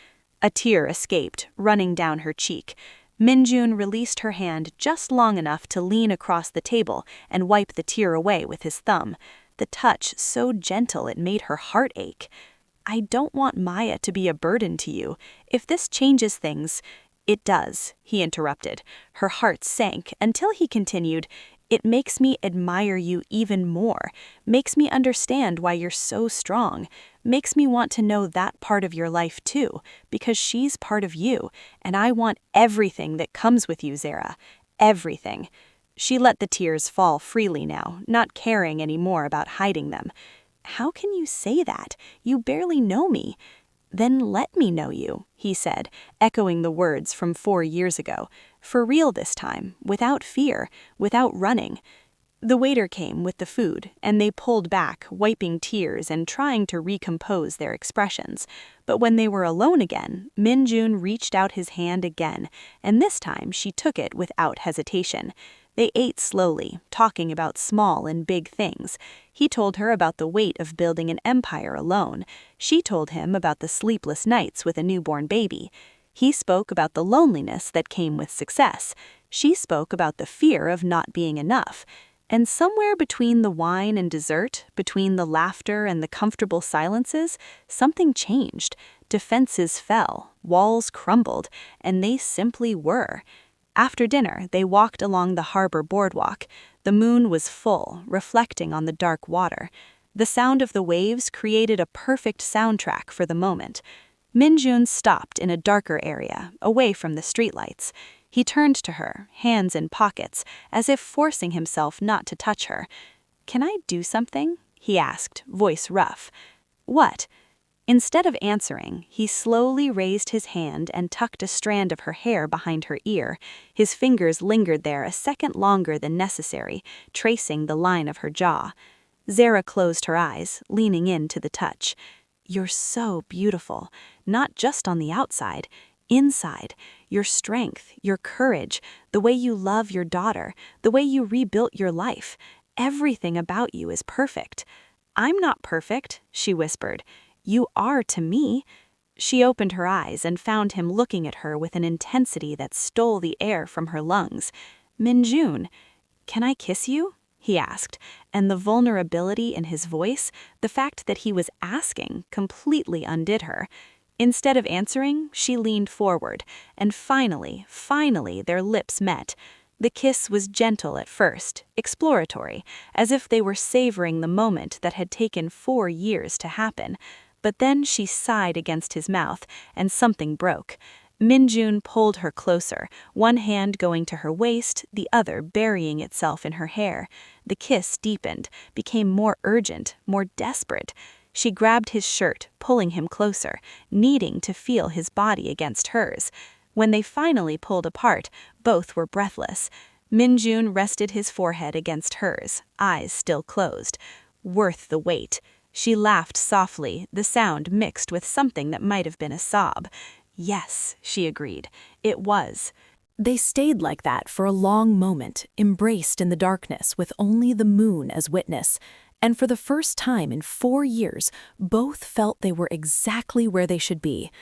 C: A tear escaped, running down her cheek. Minjun released her hand just long enough to lean across the table and wipe the tear away with his thumb, the touch so gentle it made her heart ache. "I don't want Maya to be a burden to you. If this changes things—" "It does," he interrupted. Her heart sank until he continued, "It makes me admire you even more, makes me understand why you're so strong, makes me want to know that part of your life too, because she's part of you, and I want everything that comes with you, Zara. Everything." She let the tears fall freely now, not caring any more about hiding them. "How can you say that? You barely know me." "Then let me know you," he said, echoing the words from 4 years ago. For real this time, without fear, without running. The waiter came with the food, and they pulled back, wiping tears and trying to recompose their expressions. But when they were alone again, Minjun reached out his hand again, and this time she took it without hesitation. They ate slowly, talking about small and big things. He told her about the weight of building an empire alone. She told him about the sleepless nights with a newborn baby. He spoke about the loneliness that came with success. She spoke about the fear of not being enough. And somewhere between the wine and dessert, between the laughter and the comfortable silences, something changed. Defenses fell, walls crumbled, and they simply were. After dinner, they walked along the harbor boardwalk. The moon was full, reflecting on the dark water. The sound of the waves created a perfect soundtrack for the moment. Minjun stopped in a darker area, away from the streetlights. He turned to her, hands in pockets, as if forcing himself not to touch her. "Can I do something?" he asked, voice rough. "What?" Instead of answering, he slowly raised his hand and tucked a strand of her hair behind her ear. His fingers lingered there a second longer than necessary, tracing the line of her jaw. Zara closed her eyes, leaning in to the touch. "You're so beautiful, not just on the outside, inside. Your strength, your courage, the way you love your daughter, the way you rebuilt your life. Everything about you is perfect." "I'm not perfect," she whispered. "You are to me." She opened her eyes and found him looking at her with an intensity that stole the air from her lungs. "Minjun, can I kiss you?" he asked, and the vulnerability in his voice, the fact that he was asking, completely undid her. Instead of answering, she leaned forward, and finally, their lips met. The kiss was gentle at first, exploratory, as if they were savoring the moment that had taken 4 years to happen. But then she sighed against his mouth, and something broke. Minjun pulled her closer, one hand going to her waist, the other burying itself in her hair. The kiss deepened, became more urgent, more desperate. She grabbed his shirt, pulling him closer, needing to feel his body against hers. When they finally pulled apart, both were breathless. Minjun rested his forehead against hers, eyes still closed. Worth the wait. She laughed softly, the sound mixed with something that might have been a sob. "Yes," she agreed, "it was."
A: They stayed like that for a long moment, embraced in the darkness with only the moon as witness. And for the first time in 4 years, both felt they were exactly where they should be.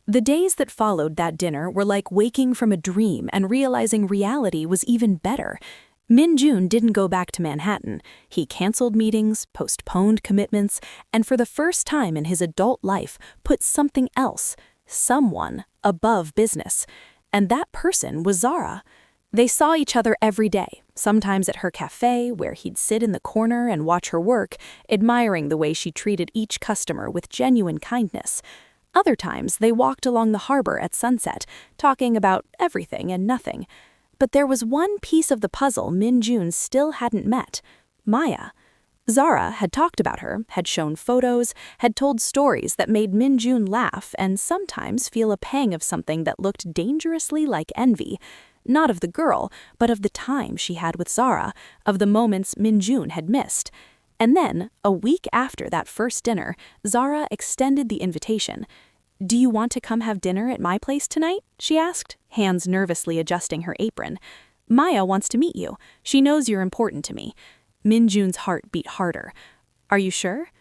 A: The days that followed that dinner were like waking from a dream and realizing reality was even better. Minjun didn't go back to Manhattan. He canceled meetings, postponed commitments, and for the first time in his adult life, put something else, someone, above business. And that person was Zara. They saw each other every day, sometimes at her cafe, where he'd sit in the corner and watch her work, admiring the way she treated each customer with genuine kindness. Other times, they walked along the harbor at sunset, talking about everything and nothing. But there was one piece of the puzzle Minjun still hadn't met: Maya. Zara had talked about her, had shown photos, had told stories that made Minjun laugh and sometimes feel a pang of something that looked dangerously like envy. Not of the girl, but of the time she had with Zara, of the moments Minjun had missed. And then, a week after that first dinner, Zara extended the invitation. "Do you want to come have dinner at my place tonight?" she asked, hands nervously adjusting her apron. "Maya wants to meet you. She knows you're important to me." Minjun's heart beat harder. "Are you sure?"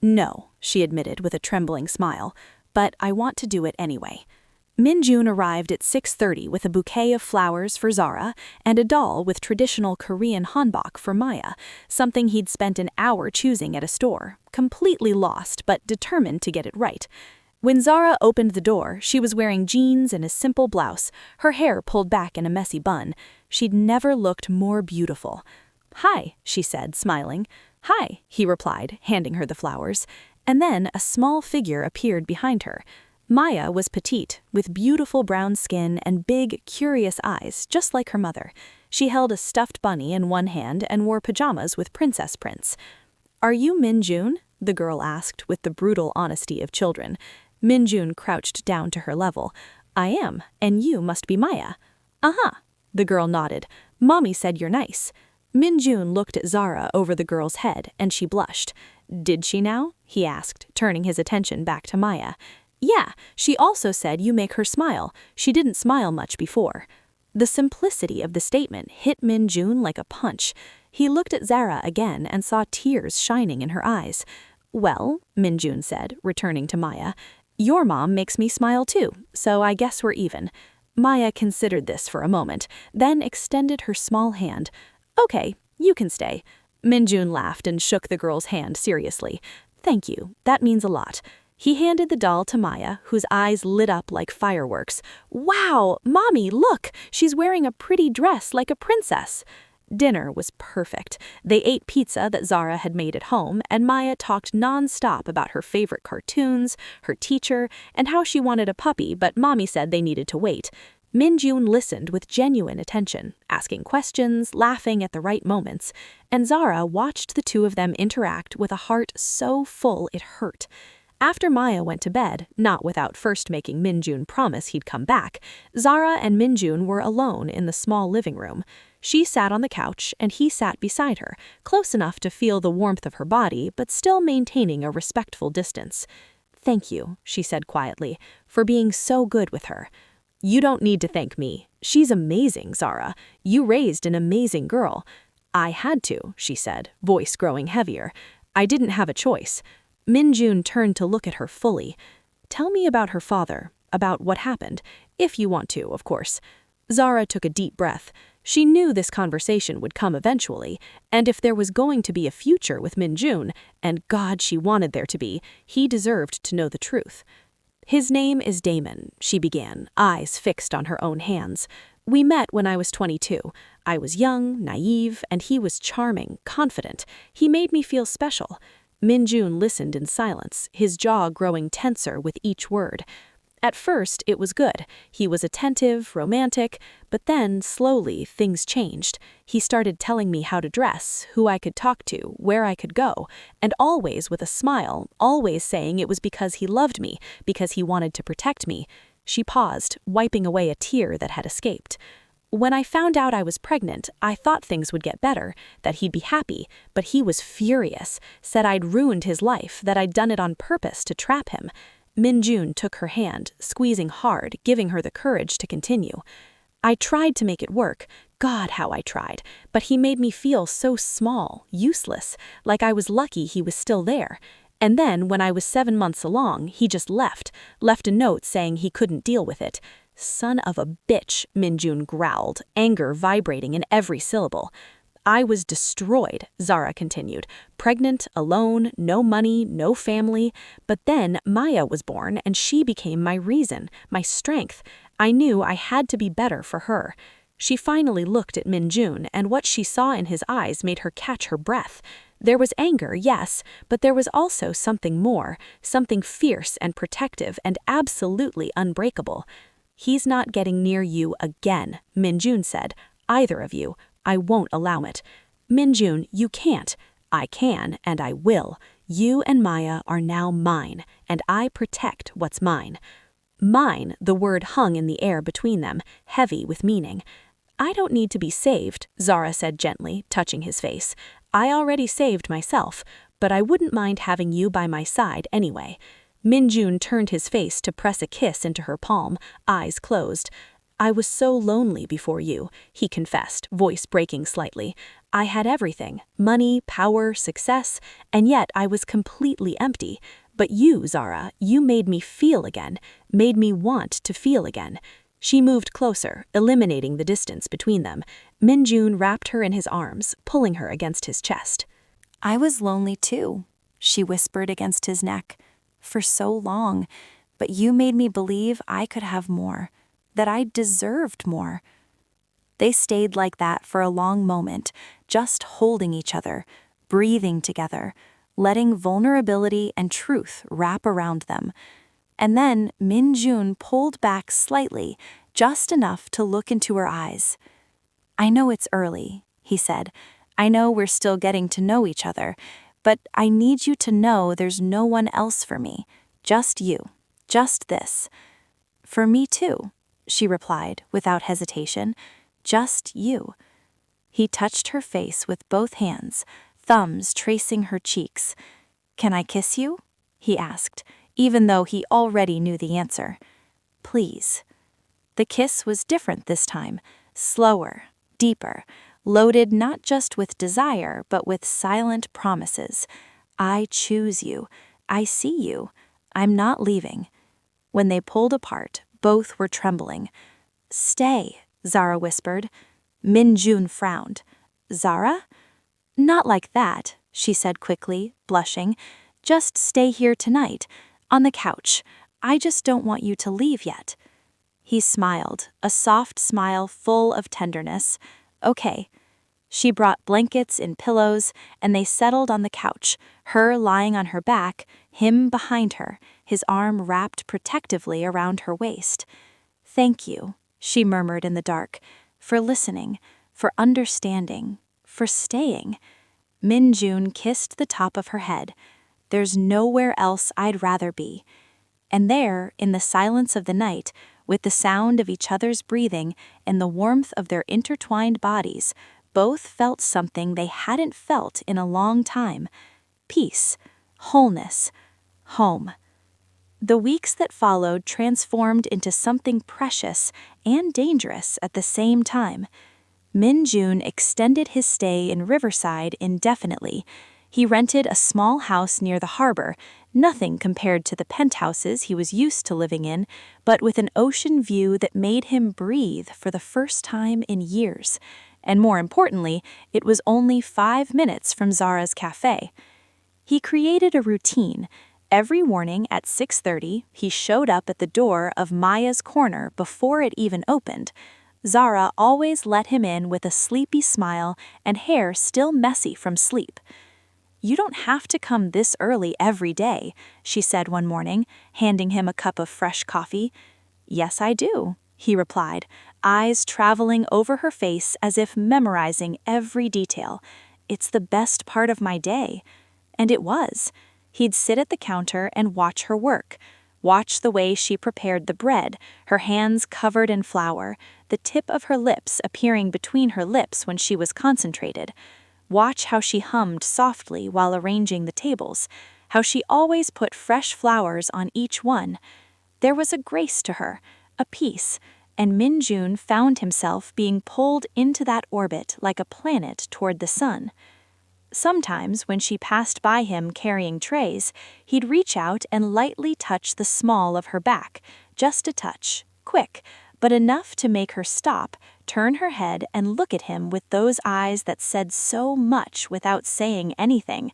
A: "No," she admitted with a trembling smile, "but I want to do it anyway." Minjun arrived at 6:30 with a bouquet of flowers for Zara and a doll with traditional Korean hanbok for Maya, something he'd spent an hour choosing at a store, completely lost but determined to get it right. When Zara opened the door, she was wearing jeans and a simple blouse, her hair pulled back in a messy bun. She'd never looked more beautiful. "Hi," she said, smiling. "Hi," he replied, handing her the flowers. And then a small figure appeared behind her. Maya was petite, with beautiful brown skin and big, curious eyes, just like her mother. She held a stuffed bunny in one hand and wore pajamas with princess prints. "Are you Minjun?" the girl asked with the brutal honesty of children. Minjun crouched down to her level. "I am, and you must be Maya." "Uh-huh," the girl nodded. "Mommy said you're nice." Minjun looked at Zara over the girl's head, and she blushed. "Did she now?" he asked, turning his attention back to Maya. "Yeah, she also said you make her smile. She didn't smile much before." The simplicity of the statement hit Minjun like a punch. He looked at Zara again and saw tears shining in her eyes. "Well," Minjun said, returning to Maya, "your mom makes me smile too, so I guess we're even." Maya considered this for a moment, then extended her small hand. "Okay,
B: You can stay. Minjun laughed and shook the girl's hand seriously. Thank you, that means a lot. He handed the doll to Maya, whose eyes lit up like fireworks. Wow, Mommy, look! She's wearing a pretty dress like a princess. Dinner was perfect. They ate pizza that Zara had made at home, and Maya talked non-stop about her favorite cartoons, her teacher, and how she wanted a puppy, but Mommy said they needed to wait. Minjun listened with genuine attention, asking questions, laughing at the right moments, and Zara watched the two of them interact with a heart so full it hurt. After Maya went to bed, not without first making Minjun promise he'd come back, Zara and Minjun were alone in the small living room. She sat on the couch, and he sat beside her, close enough to feel the warmth of her body, but still maintaining a respectful distance. "Thank you," she said quietly, "for being so good with her." "You don't need to thank me. She's amazing, Zara. You raised an amazing girl." "I had to," she said, voice growing heavier. "I didn't have a choice." Minjun turned to look at her fully. "Tell me about her father, about what happened, if you want to, of course." Zara took a deep breath. She knew this conversation would come eventually, and if there was going to be a future with Minjun, and God, she wanted there to be, he deserved to know the truth. "His name is Damon," she began, eyes fixed on her own hands. "We met when I was 22. I was young, naive, and he was charming, confident. He made me feel special." Minjun listened in silence, his jaw growing tenser with each word. At first, it was good. He was attentive, romantic, but then, slowly, things changed. He started telling me how to dress, who I could talk to, where I could go, and always with a smile, always saying it was because he loved me, because he wanted to protect me. She paused, wiping away a tear that had escaped. "When I found out I was pregnant, I thought things would get better, that he'd be happy, but he was furious, said I'd ruined his life, that I'd done it on purpose to trap him." Minjun took her hand, squeezing hard, giving her the courage to continue. "I tried to make it work. God, how I tried. But he made me feel so small, useless, like I was lucky he was still there. And then, when I was 7 months along, he just left a note saying he couldn't deal with it. Son of a bitch," Minjun growled, anger vibrating in every syllable. "I was destroyed," Zara continued, "pregnant, alone, no money, no family. But then Maya was born, and she became my reason, my strength. I knew I had to be better for her." She finally looked at Minjun, and what she saw in his eyes made her catch her breath. There was anger, yes, but there was also something more, something fierce and protective and absolutely unbreakable. "He's not getting near you again," Minjun said. "Either of you. I won't allow it." "Minjun, you can't." "I can, and I will. You and Maya are now mine, and I protect what's mine." Mine, the word hung in the air between them, heavy with meaning. "I don't need to be saved," Zara said gently, touching his face. "I already saved myself, but I wouldn't mind having you by my side anyway." Minjun turned his face to press a kiss into her palm, eyes closed. "I was so lonely before you," he confessed, voice breaking slightly. "I had everything, money, power, success, and yet I was completely empty. But you, Zara, you made me feel again, made me want to feel again." She moved closer, eliminating the distance between them. Minjun wrapped her in his arms, pulling her against his chest.
A: "I was lonely too," she whispered against his neck, "for so long, but you made me believe I could have more, that I deserved more." They stayed like that for a long moment, just holding each other, breathing together, letting vulnerability and truth wrap around them. And then Minjun pulled back slightly, just enough to look into her eyes. "I know it's early," he said. "I know we're still getting to know each other, but I need you to know there's no one else for me. Just you. Just this." "For me too," she replied without hesitation. "Just you." He touched her face with both hands, thumbs tracing her cheeks. "Can I kiss you?" he asked, even though he already knew the answer. "Please." The kiss was different this time, slower, deeper, loaded not just with desire, but with silent promises. "I choose you. I see you. I'm not leaving." When they pulled apart, both were trembling. "Stay," Zara whispered. Minjun frowned. "Zara?" Not like that, she said quickly, blushing. Just stay here tonight, on the couch. I just don't want you to leave yet. He smiled, a soft smile full of tenderness. Okay. She brought blankets and pillows, and they settled on the couch, her lying on her back, him behind her, his arm wrapped protectively around her waist. Thank you, she murmured in the dark, for listening, for understanding, for staying. Min-jun kissed the top of her head. There's nowhere else I'd rather be. And there, in the silence of the night, with the sound of each other's breathing and the warmth of their intertwined bodies, both felt something they hadn't felt in a long time. Peace, wholeness, home. The weeks that followed transformed into something precious and dangerous at the same time. Min-jun extended his stay in Riverside indefinitely. He rented a small house near the harbor, nothing compared to the penthouses he was used to living in, but with an ocean view that made him breathe for the first time in years. And more importantly, it was only 5 minutes from Zara's cafe. He created a routine. Every morning at 6:30, he showed up at the door of Maya's corner before it even opened. Zara always let him in with a sleepy smile and hair still messy from sleep. You don't have to come this early every day, she said one morning, handing him a cup of fresh coffee. Yes, I do, he replied, eyes traveling over her face as if memorizing every detail. It's the best part of my day. And it was. He'd sit at the counter and watch her work. Watch the way she prepared the bread, her hands covered in flour, the tip of her lips appearing between her lips when she was concentrated. Watch how she hummed softly while arranging the tables, how she always put fresh flowers on each one. There was a grace to her, a peace, and Min-jun found himself being pulled into that orbit like a planet toward the sun. Sometimes, when she passed by him carrying trays, he'd reach out and lightly touch the small of her back, just a touch, quick, but enough to make her stop, turn her head and look at him with those eyes that said so much without saying anything.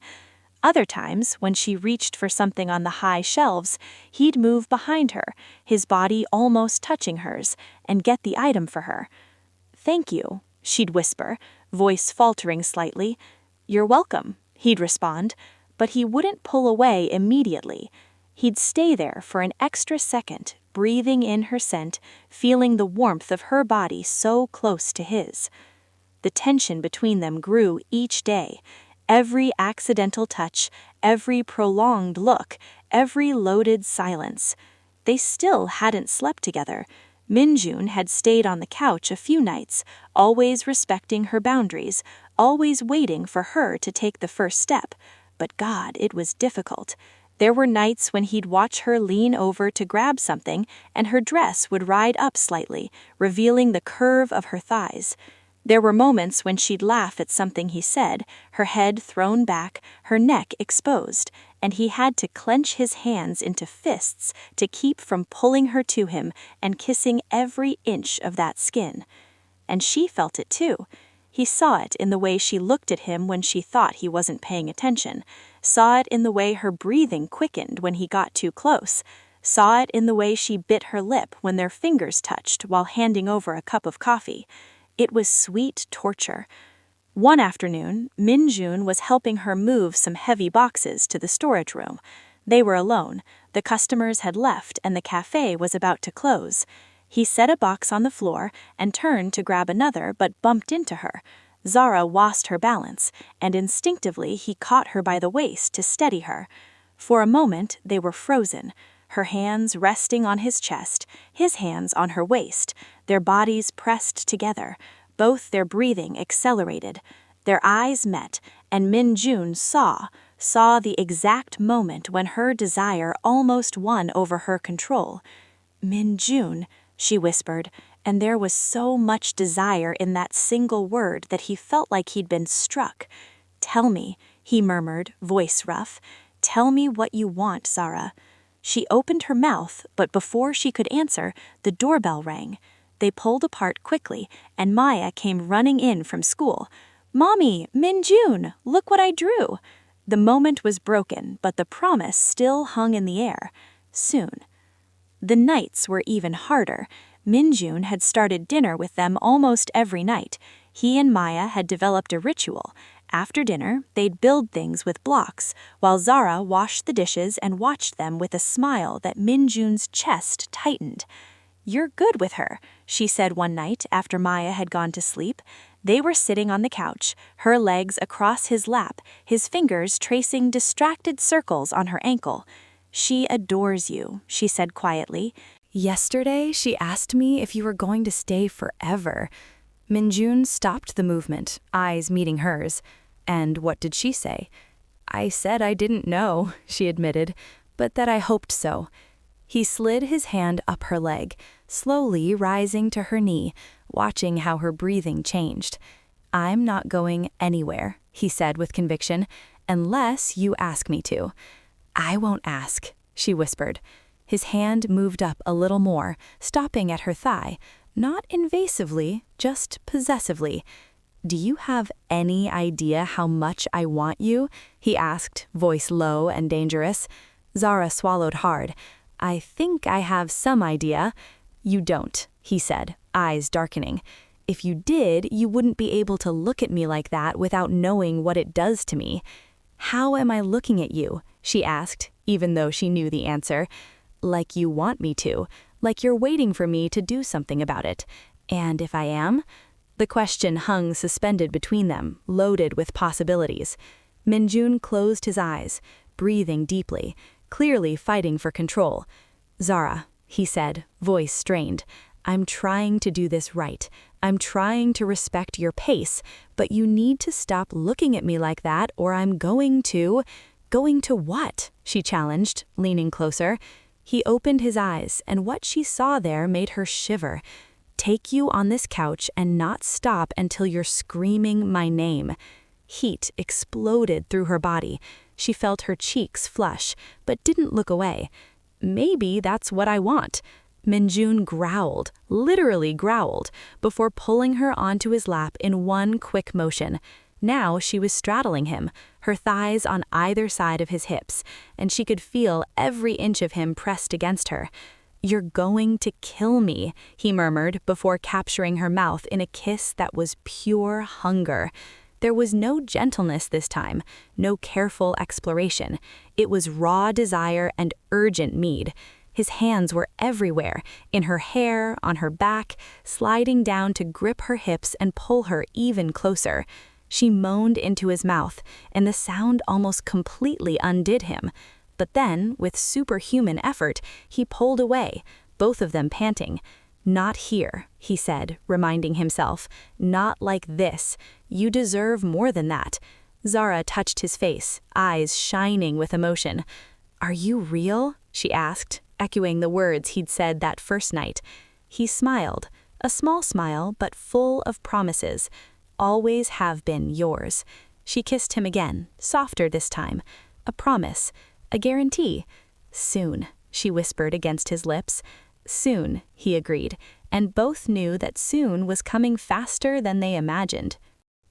A: Other times, when she reached for something on the high shelves, he'd move behind her, his body almost touching hers, and get the item for her. "Thank you," she'd whisper, voice faltering slightly. "You're welcome," he'd respond, but he wouldn't pull away immediately. He'd stay there for an extra second, breathing in her scent, feeling the warmth of her body so close to his. The tension between them grew each day. Every accidental touch, every prolonged look, every loaded silence. They still hadn't slept together. Min-jun had stayed on the couch a few nights, always respecting her boundaries, always waiting for her to take the first step. But God, it was difficult. There were nights when he'd watch her lean over to grab something, and her dress would ride up slightly, revealing the curve of her thighs. There were moments when she'd laugh at something he said, her head thrown back, her neck exposed, and he had to clench his hands into fists to keep from pulling her to him and kissing every inch of that skin. And she felt it too. He saw it in the way she looked at him when she thought he wasn't paying attention, saw it in the way her breathing quickened when he got too close, saw it in the way she bit her lip when their fingers touched while handing over a cup of coffee. It was sweet torture. One afternoon, Min-jun was helping her move some heavy boxes to the storage room. They were alone. The customers had left and the cafe was about to close. He set a box on the floor and turned to grab another but bumped into her. Zara lost her balance, and instinctively he caught her by the waist to steady her. For a moment they were frozen, her hands resting on his chest, his hands on her waist, their bodies pressed together, both their breathing accelerated. Their eyes met, and Min-jun saw the exact moment when her desire almost won over her control. "Min-jun," she whispered, and there was so much desire in that single word that he felt like he'd been struck. "Tell me," he murmured, voice rough. "Tell me what you want, Zara." She opened her mouth, but before she could answer, the doorbell rang. They pulled apart quickly, and Maya came running in from school. "Mommy, Min-jun, look what I drew." The moment was broken, but the promise still hung in the air. Soon. The nights were even harder. Min-jun had started dinner with them almost every night. He and Maya had developed a ritual. After dinner, they'd build things with blocks, while Zara washed the dishes and watched them with a smile that Min-jun's chest tightened. "You're good with her," she said one night after Maya had gone to sleep. They were sitting on the couch, her legs across his lap, his fingers tracing distracted circles on her ankle. "She adores you," she said quietly.
C: "Yesterday, she asked me if you were going to stay forever." Min-jun stopped the movement, eyes meeting hers. "And what did she say?" "I said I didn't know," she admitted, "but that I hoped so." He slid his hand up her leg, slowly rising to her knee, watching how her breathing changed. "I'm not going anywhere," he said with conviction, "unless you ask me to." "I won't ask," she whispered. His hand moved up a little more, stopping at her thigh, not invasively, just possessively. "Do you have any idea how much I want you?" he asked, voice low and dangerous. Zara swallowed hard. "I think I have some idea." "You don't," he said, eyes darkening. "If you did, you wouldn't be able to look at me like that without knowing what it does to me." "How am I looking at you?" she asked, even though she knew the answer. "Like you want me to, like you're waiting for me to do something about it. And if I am?" The question hung suspended between them, loaded with possibilities. Min-jun closed his eyes, breathing deeply, clearly fighting for control. "Zara," he said, voice strained, "I'm trying to do this right. I'm trying to respect your pace, but you need to stop looking at me like that or I'm going to—" "Going to what?" she challenged, leaning closer. He opened his eyes, and what she saw there made her shiver. "Take you on this couch and not stop until you're screaming my name." Heat exploded through her body. She felt her cheeks flush, but didn't look away. "Maybe that's what I want." Min-jun growled, literally growled, before pulling her onto his lap in one quick motion. Now she was straddling him, her thighs on either side of his hips, and she could feel every inch of him pressed against her. "You're going to kill me," he murmured before capturing her mouth in a kiss that was pure hunger. There was no gentleness this time, no careful exploration. It was raw desire and urgent need. His hands were everywhere, in her hair, on her back, sliding down to grip her hips and pull her even closer. She moaned into his mouth, and the sound almost completely undid him. But then, with superhuman effort, he pulled away, both of them panting. "Not here," he said, reminding himself. "Not like this. You deserve more than that." Zara touched his face, eyes shining with emotion. "Are you real?" she asked, echoing the words he'd said that first night. He smiled, a small smile but full of promises. "Always have been yours." She kissed him again, softer this time. A promise, a guarantee. "Soon," she whispered against his lips. "Soon," he agreed, and both knew that soon was coming faster than they imagined.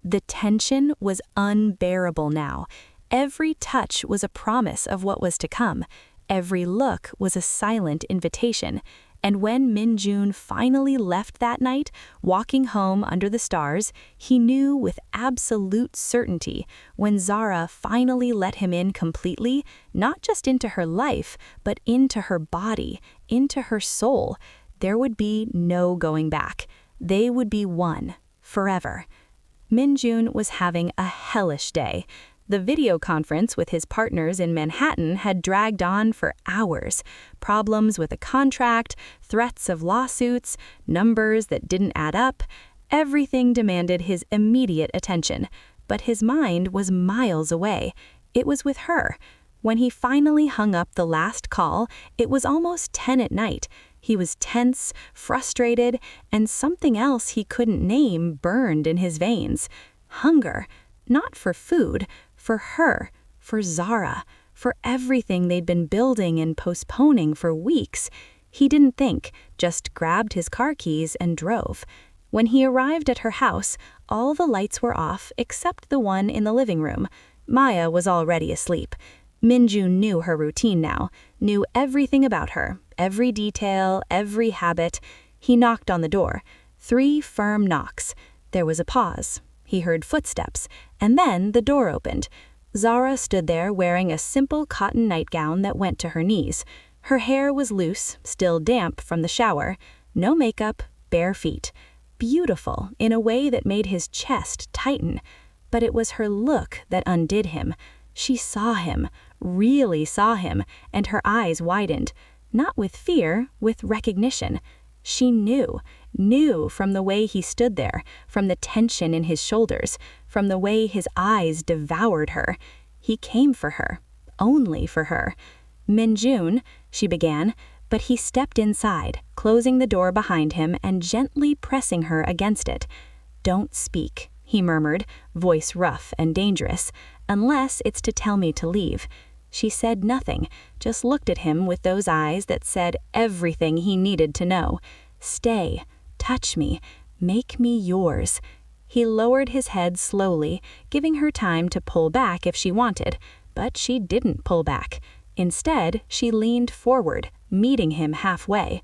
C: The tension was unbearable now. Every touch was a promise of what was to come. Every look was a silent invitation. And when Min-jun finally left that night, walking home under the stars, he knew with absolute certainty, when Zara finally let him in completely, not just into her life, but into her body, into her soul, there would be no going back. They would be one, forever. Min-jun was having a hellish day. The video conference with his partners in Manhattan had dragged on for hours. Problems with a contract, threats of lawsuits, numbers that didn't add up. Everything demanded his immediate attention. But his mind was miles away. It was with her. When he finally hung up the last call, it was almost 10 at night. He was tense, frustrated, and something else he couldn't name burned in his veins. Hunger. Not for food, for her, for Zara, for everything they'd been building and postponing for weeks. He didn't think, just grabbed his car keys and drove.
B: When he arrived at her house, all the lights were off except the one in the living room. Maya was already asleep. Minjun knew her routine now, knew everything about her, every detail, every habit. He knocked on the door. 3 firm knocks. There was a pause. He heard footsteps, and then the door opened. Zara stood there wearing a simple cotton nightgown that went to her knees. Her hair was loose, still damp from the shower. No makeup, bare feet. Beautiful in a way that made his chest tighten. But it was her look that undid him. She saw him, really saw him, and her eyes widened. Not with fear, with recognition. She knew from the way he stood there, from the tension in his shoulders, from the way his eyes devoured her. He came for her, only for her. Minjun, she began, but he stepped inside, closing the door behind him and gently pressing her against it. "Don't speak," he murmured, voice rough and dangerous, "unless it's to tell me to leave." She said nothing, just looked at him with those eyes that said everything he needed to know. "Stay, touch me, make me yours." He lowered his head slowly, giving her time to pull back if she wanted, but she didn't pull back. Instead, she leaned forward, meeting him halfway.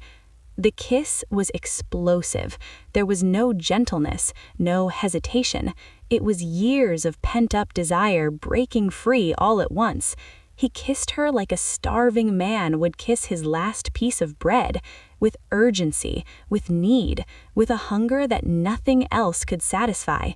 B: The kiss was explosive. There was no gentleness, no hesitation. It was years of pent-up desire breaking free all at once. He kissed her like a starving man would kiss his last piece of bread, with urgency, with need, with a hunger that nothing else could satisfy.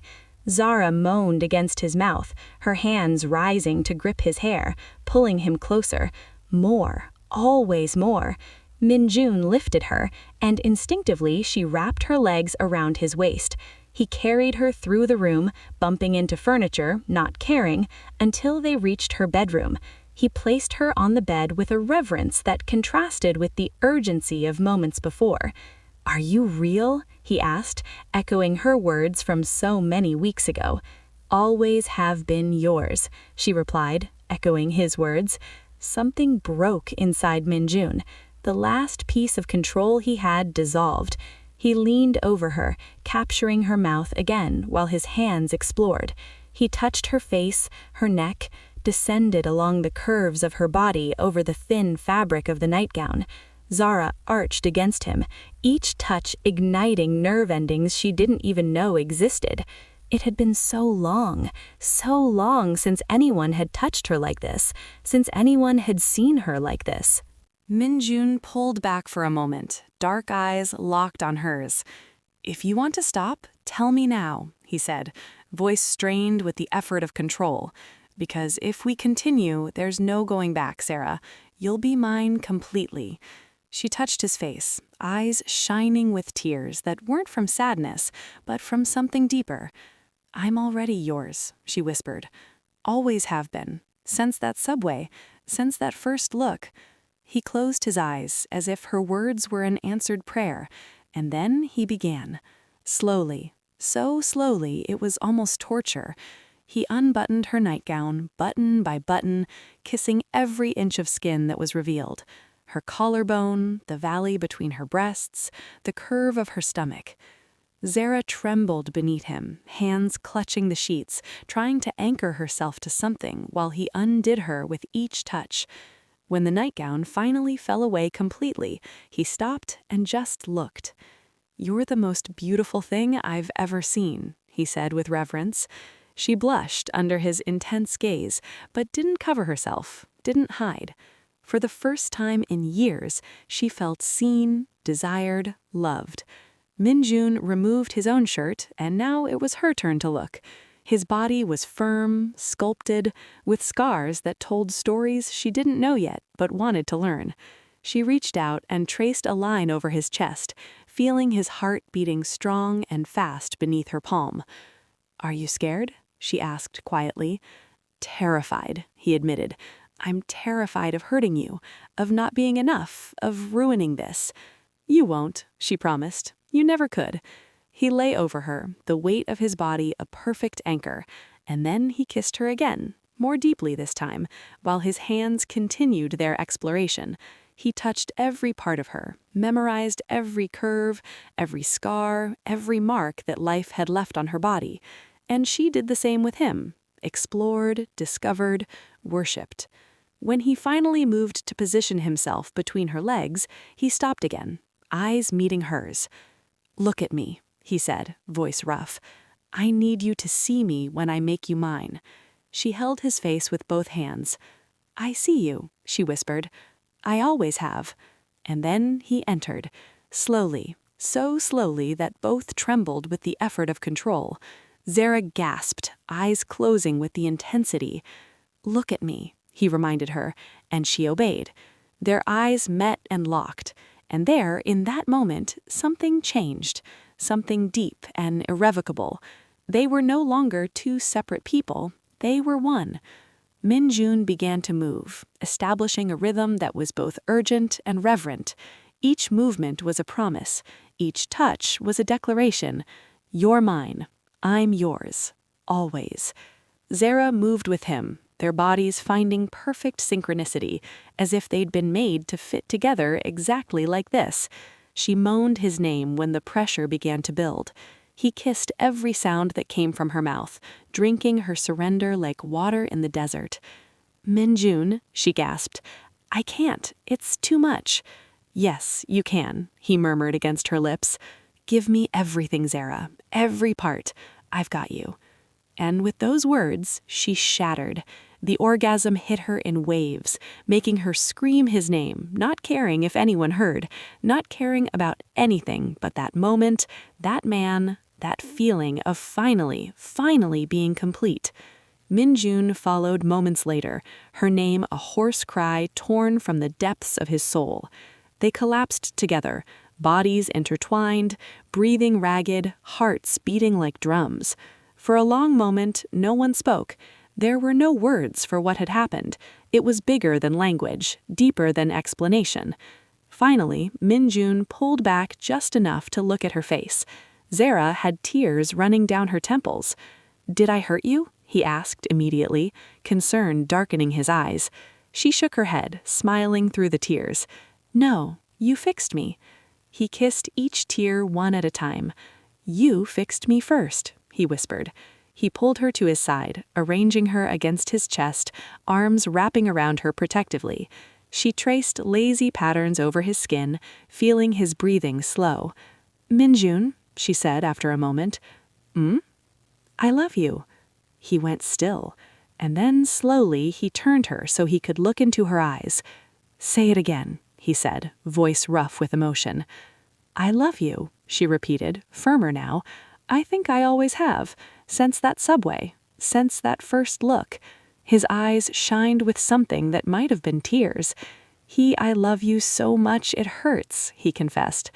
B: Zara moaned against his mouth, her hands rising to grip his hair, pulling him closer. More, always more. Minjun lifted her, and instinctively she wrapped her legs around his waist. He carried her through the room, bumping into furniture, not caring, until they reached her bedroom. He placed her on the bed with a reverence that contrasted with the urgency of moments before. "Are you real?" he asked, echoing her words from so many weeks ago. "Always have been yours," she replied, echoing his words. Something broke inside Minjun. The last piece of control he had dissolved. He leaned over her, capturing her mouth again while his hands explored. He touched her face, her neck, descended along the curves of her body over the thin fabric of the nightgown. Zara arched against him, each touch igniting nerve endings she didn't even know existed. It had been so long since anyone had touched her like this, since anyone had seen her like this.
A: Minjun pulled back for a moment, dark eyes locked on hers. "If you want to stop, tell me now," he said, voice strained with the effort of control. "Because if we continue, there's no going back, Sarah. You'll be mine completely." She touched his face, eyes shining with tears that weren't from sadness, but from something deeper. "I'm already yours," she whispered. "Always have been. Since that subway, since that first look." He closed his eyes as if her words were an answered prayer, and then he began. Slowly, so slowly it was almost torture. He unbuttoned her nightgown, button by button, kissing every inch of skin that was revealed. Her collarbone, the valley between her breasts, the curve of her stomach. Zara trembled beneath him, hands clutching the sheets, trying to anchor herself to something while he undid her with each touch. When the nightgown finally fell away completely, he stopped and just looked. "You're the most beautiful thing I've ever seen," he said with reverence. She blushed under his intense gaze, but didn't cover herself, didn't hide. For the first time in years, she felt seen, desired, loved. Minjun removed his own shirt, and now it was her turn to look. His body was firm, sculpted, with scars that told stories she didn't know yet but wanted to learn. She reached out and traced a line over his chest, feeling his heart beating strong and fast beneath her palm. "Are you scared?" she asked quietly. "Terrified," he admitted. "I'm terrified of hurting you, of not being enough, of ruining this." "You won't," she promised. "You never could." He lay over her, the weight of his body a perfect anchor, and then he kissed her again, more deeply this time, while his hands continued their exploration. He touched every part of her, memorized every curve, every scar, every mark that life had left on her body. And she did the same with him, explored, discovered, worshipped. When he finally moved to position himself between her legs, he stopped again, eyes meeting hers. "Look at me," he said, voice rough. "I need you to see me when I make you mine." She held his face with both hands. "I see you," she whispered. "I always have." And then he entered, slowly, so slowly that both trembled with the effort of control. Zara gasped, eyes closing with the intensity. "Look at me," he reminded her, and she obeyed. Their eyes met and locked, and there, in that moment, something changed, something deep and irrevocable. They were no longer two separate people, they were one. Min-jun began to move, establishing a rhythm that was both urgent and reverent. Each movement was a promise, each touch was a declaration. "You're mine. I'm yours. Always." Zara moved with him, their bodies finding perfect synchronicity, as if they'd been made to fit together exactly like this. She moaned his name when the pressure began to build. He kissed every sound that came from her mouth, drinking her surrender like water in the desert. "Min-jun," she gasped. "I can't. It's too much." "Yes, you can," he murmured against her lips. "Give me everything, Zara, every part. I've got you." And with those words, she shattered. The orgasm hit her in waves, making her scream his name, not caring if anyone heard, not caring about anything but that moment, that man, that feeling of finally being complete. Min-jun followed moments later, her name a hoarse cry torn from the depths of his soul. They collapsed together, bodies intertwined, breathing ragged, hearts beating like drums. For a long moment, no one spoke. There were no words for what had happened. It was bigger than language, deeper than explanation. Finally, Min-jun pulled back just enough to look at her face. Zara had tears running down her temples. "Did I hurt you?" he asked immediately, concern darkening his eyes. She shook her head, smiling through the tears. "No, you fixed me." He kissed each tear one at a time. "You fixed me first," he whispered. He pulled her to his side, arranging her against his chest, arms wrapping around her protectively. She traced lazy patterns over his skin, feeling his breathing slow. "Min-jun," she said after a moment. "I love you." He went still, and then slowly he turned her so he could look into her eyes. "Say it again," he said, voice rough with emotion. "I love you," she repeated, firmer now. "I think I always have, since that subway, since that first look." His eyes shined with something that might have been tears. "I love you so much it hurts," he confessed.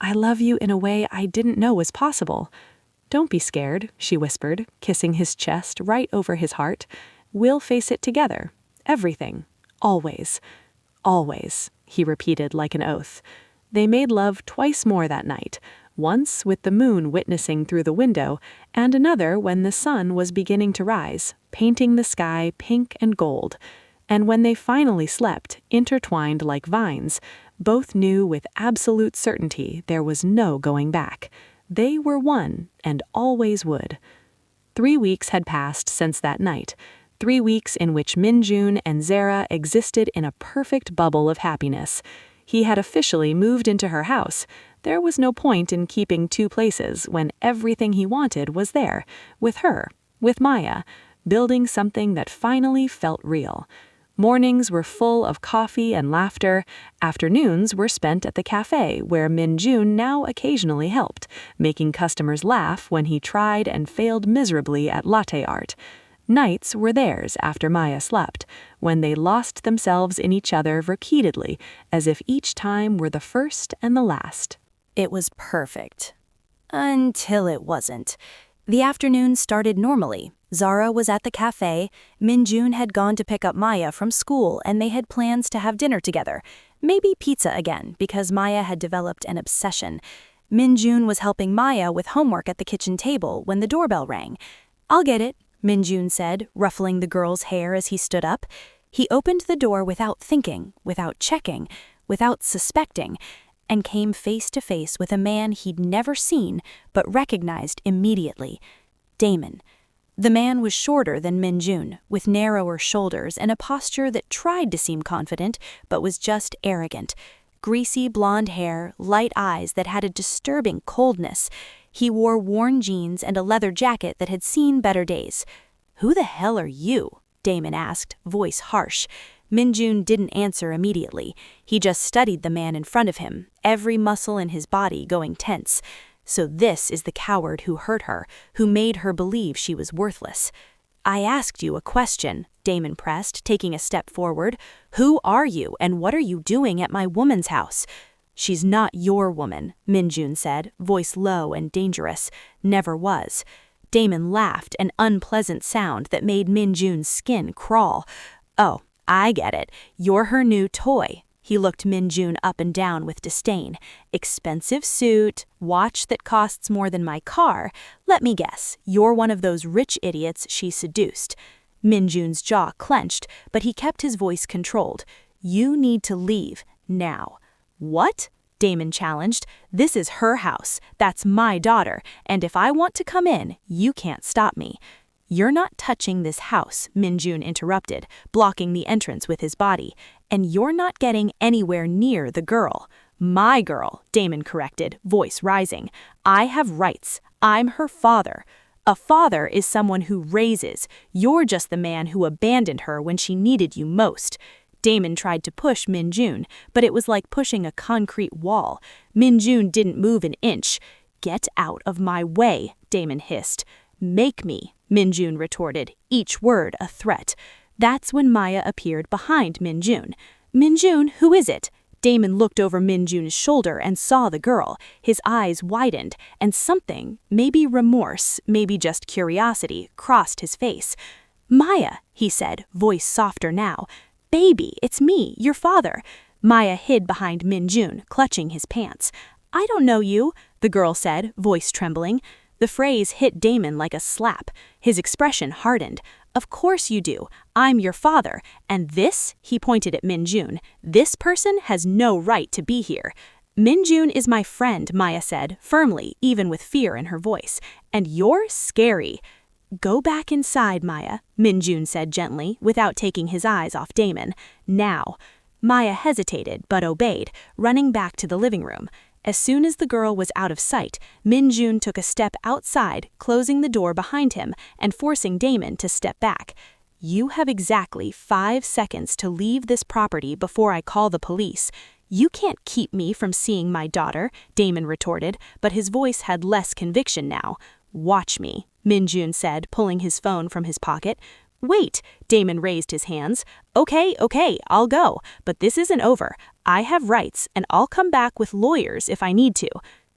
A: "I love you in a way I didn't know was possible." "Don't be scared," she whispered, kissing his chest right over his heart. "We'll face it together. Everything. Always." "Always," he repeated like an oath. They made love twice more that night, once with the moon witnessing through the window, and another when the sun was beginning to rise, painting the sky pink and gold. And when they finally slept, intertwined like vines, both knew with absolute certainty there was no going back. They were one, and always would. 3 weeks had passed since that night, 3 weeks in which Min-jun and Zara existed in a perfect bubble of happiness. He had officially moved into her house. There was no point in keeping two places when everything he wanted was there, with her, with Maya, building something that finally felt real. Mornings were full of coffee and laughter. Afternoons were spent at the cafe where Min-jun now occasionally helped, making customers laugh when he tried and failed miserably at latte art. Nights were theirs after Maya slept, when they lost themselves in each other repeatedly, as if each time were the first and the last.
C: It was perfect. Until it wasn't. The afternoon started normally. Zara was at the cafe, Min-jun had gone to pick up Maya from school, and they had plans to have dinner together. Maybe pizza again, because Maya had developed an obsession. Min-jun was helping Maya with homework at the kitchen table when the doorbell rang. "I'll get it," Min-jun said, ruffling the girl's hair as he stood up. He opened the door without thinking, without checking.
B: without suspecting, and came face to face with a man he'd never seen but recognized immediately: Damon. The man was shorter than Min-jun, with narrower shoulders and a posture that tried to seem confident but was just arrogant. Greasy blonde hair, light eyes that had a disturbing coldness. He wore worn jeans and a leather jacket that had seen better days. "Who the hell are you?" Damon asked, voice harsh. Min-jun didn't answer immediately. He just studied the man in front of him, every muscle in his body going tense. So this is the coward who hurt her, who made her believe she was worthless. "I asked you a question," Damon pressed, taking a step forward. "Who are you, and what are you doing at my woman's house?" "She's not your woman," Min-jun said, voice low and dangerous. "Never was." Damon laughed, an unpleasant sound that made Min-jun's skin crawl. "Oh, I get it. You're her new toy." He looked Min-jun up and down with disdain. "Expensive suit, watch that costs more than my car. Let me guess, you're one of those rich idiots she seduced." Min-jun's jaw clenched, but he kept his voice controlled. "You need to leave, now." "What?" Damon challenged. "This is her house. That's my daughter, and if I want to come in, you can't stop me." "You're not touching this house," Min-jun interrupted, blocking the entrance with his body. "And you're not getting anywhere near the girl." "My girl," Damon corrected, voice rising. "I have rights. I'm her father." "A father is someone who raises. You're just the man who abandoned her when she needed you most." Damon tried to push Min-jun, but it was like pushing a concrete wall. Min-jun didn't move an inch. "Get out of my way," Damon hissed. "Make me," Min-jun retorted, each word a threat. That's when Maya appeared behind Min-jun. "Min-jun, who is it?" Damon looked over Min-jun's shoulder and saw the girl. His eyes widened, and something, maybe remorse, maybe just curiosity, crossed his face. "Maya," he said, voice softer now. "Baby, it's me, your father." Maya hid behind Min-jun, clutching his pants. "I don't know you," the girl said, voice trembling. The phrase hit Damon like a slap. His expression hardened. "Of course you do. I'm your father. And this," he pointed at Min-jun, "this person has no right to be here." "Min-jun is my friend," Maya said, firmly, even with fear in her voice. "And you're scary." "Go back inside, Maya," Min-jun said gently, without taking his eyes off Damon. "Now." Maya hesitated, but obeyed, running back to the living room. As soon as the girl was out of sight, Min-jun took a step outside, closing the door behind him and forcing Damon to step back. "You have exactly 5 seconds to leave this property before I call the police." "You can't keep me from seeing my daughter," Damon retorted, but his voice had less conviction now. "Watch me," Min-jun said, pulling his phone from his pocket. "Wait," Damon raised his hands. Okay, I'll go, but this isn't over. I have rights, and I'll come back with lawyers if I need to."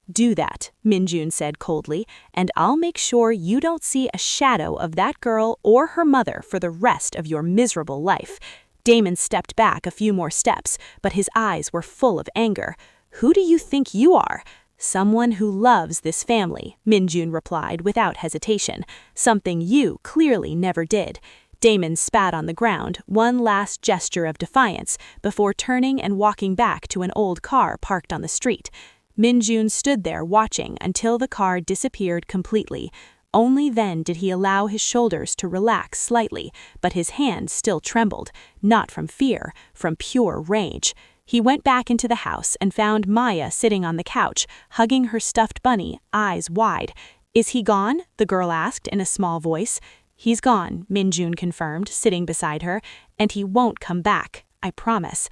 B: "Do that," Min-jun said coldly, "and I'll make sure you don't see a shadow of that girl or her mother for the rest of your miserable life." Damon stepped back a few more steps, but his eyes were full of anger. "Who do you think you are?" "Someone who loves this family," Min-jun replied without hesitation, "something you clearly never did." Damon spat on the ground, one last gesture of defiance, before turning and walking back to an old car parked on the street. Min-jun stood there watching until the car disappeared completely. Only then did he allow his shoulders to relax slightly, but his hand still trembled, not from fear, from pure rage. He went back into the house and found Maya sitting on the couch, hugging her stuffed bunny, eyes wide. "Is he gone?" the girl asked in a small voice. "He's gone," Min-jun confirmed, sitting beside her, "and he won't come back, I promise."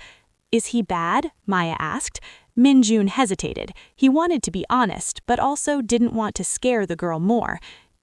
B: "Is he bad?" Maya asked. Min-jun hesitated. He wanted to be honest, but also didn't want to scare the girl more.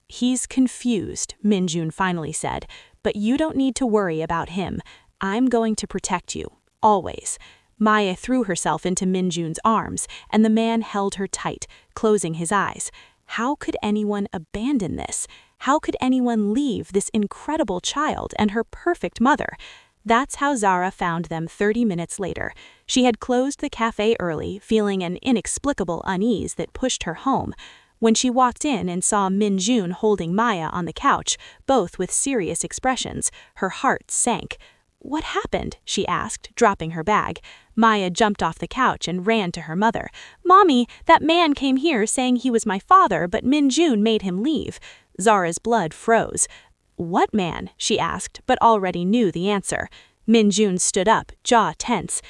B: "He's confused," Min-jun finally said, "but you don't need to worry about him. I'm going to protect you, always." Maya threw herself into Min-jun's arms, and the man held her tight, closing his eyes. How could anyone abandon this? How could anyone leave this incredible child and her perfect mother? That's how Zara found them 30 minutes later. She had closed the cafe early, feeling an inexplicable unease that pushed her home. When she walked in and saw Min-jun holding Maya on the couch, both with serious expressions, her heart sank. "What happened?" she asked, dropping her bag. Maya jumped off the couch and ran to her mother. "Mommy, that man came here saying he was my father, but Min-jun made him leave." Zara's blood froze. "What man?" she asked, but already knew the answer. Min-jun stood up, jaw tense.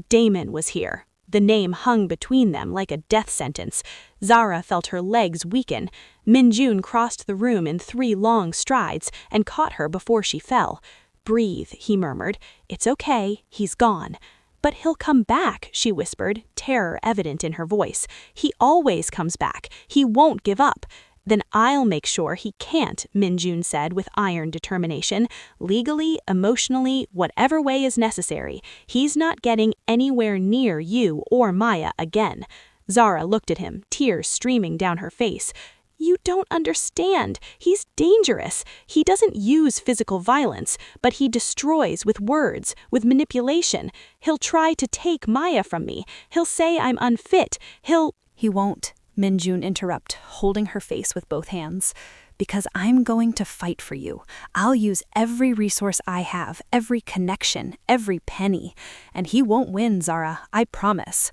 B: Damon was here. The name hung between them like a death sentence. Zara felt her legs weaken. Min-jun crossed the room in 3 long strides and caught her before she fell. "Breathe," he murmured. "It's okay, he's gone." "But he'll come back," she whispered, terror evident in her voice. "He always comes back. He won't give up." "Then I'll make sure he can't," Min-jun said with iron determination. "Legally, emotionally, whatever way is necessary. He's not getting anywhere near you or Maya again." Zara looked at him, tears streaming down her face. "You don't understand. He's dangerous. He doesn't use physical violence, but he destroys with words, with manipulation. He'll try to take Maya from me. He'll say I'm unfit.
A: He won't," Min-jun interrupted, holding her face with both hands. "Because I'm going to fight for you. I'll use every resource I have, every connection, every penny. And he won't win, Zara, I promise."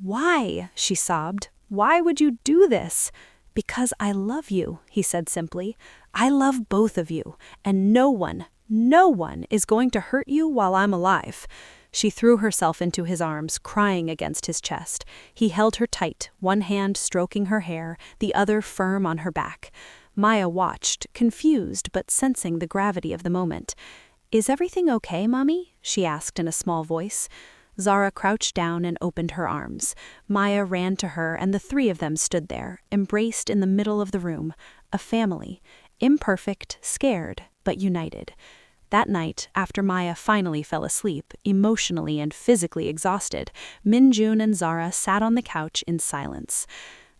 A: "Why?" she sobbed. "Why would you do this?" "Because I love you," he said simply. "I love both of you, and no one is going to hurt you while I'm alive." She threw herself into his arms, crying against his chest. He held her tight, one hand stroking her hair, the other firm on her back. Maya watched, confused but sensing the gravity of the moment. "Is everything okay, Mommy?" she asked in a small voice. Zara crouched down and opened her arms. Maya ran to her, and the 3 of them stood there, embraced in the middle of the room, a family, imperfect, scared, but united. That night, after Maya finally fell asleep, emotionally and physically exhausted, Min-jun and Zara sat on the couch in silence.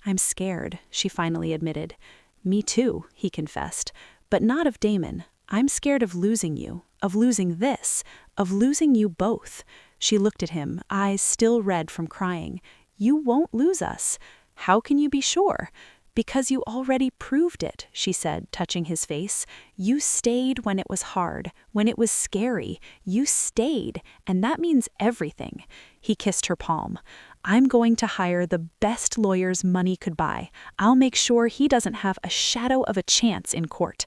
A: "I'm scared," she finally admitted. "Me too," he confessed, "but not of Damon. I'm scared of losing you, of losing this, of losing you both." She looked at him, eyes still red from crying. "You won't lose us." "How can you be sure?" "Because you already proved it," she said, touching his face. "You stayed when it was hard, when it was scary. You stayed, and that means everything." He kissed her palm. "I'm going to hire the best lawyers money could buy. I'll make sure he doesn't have a shadow of a chance in court."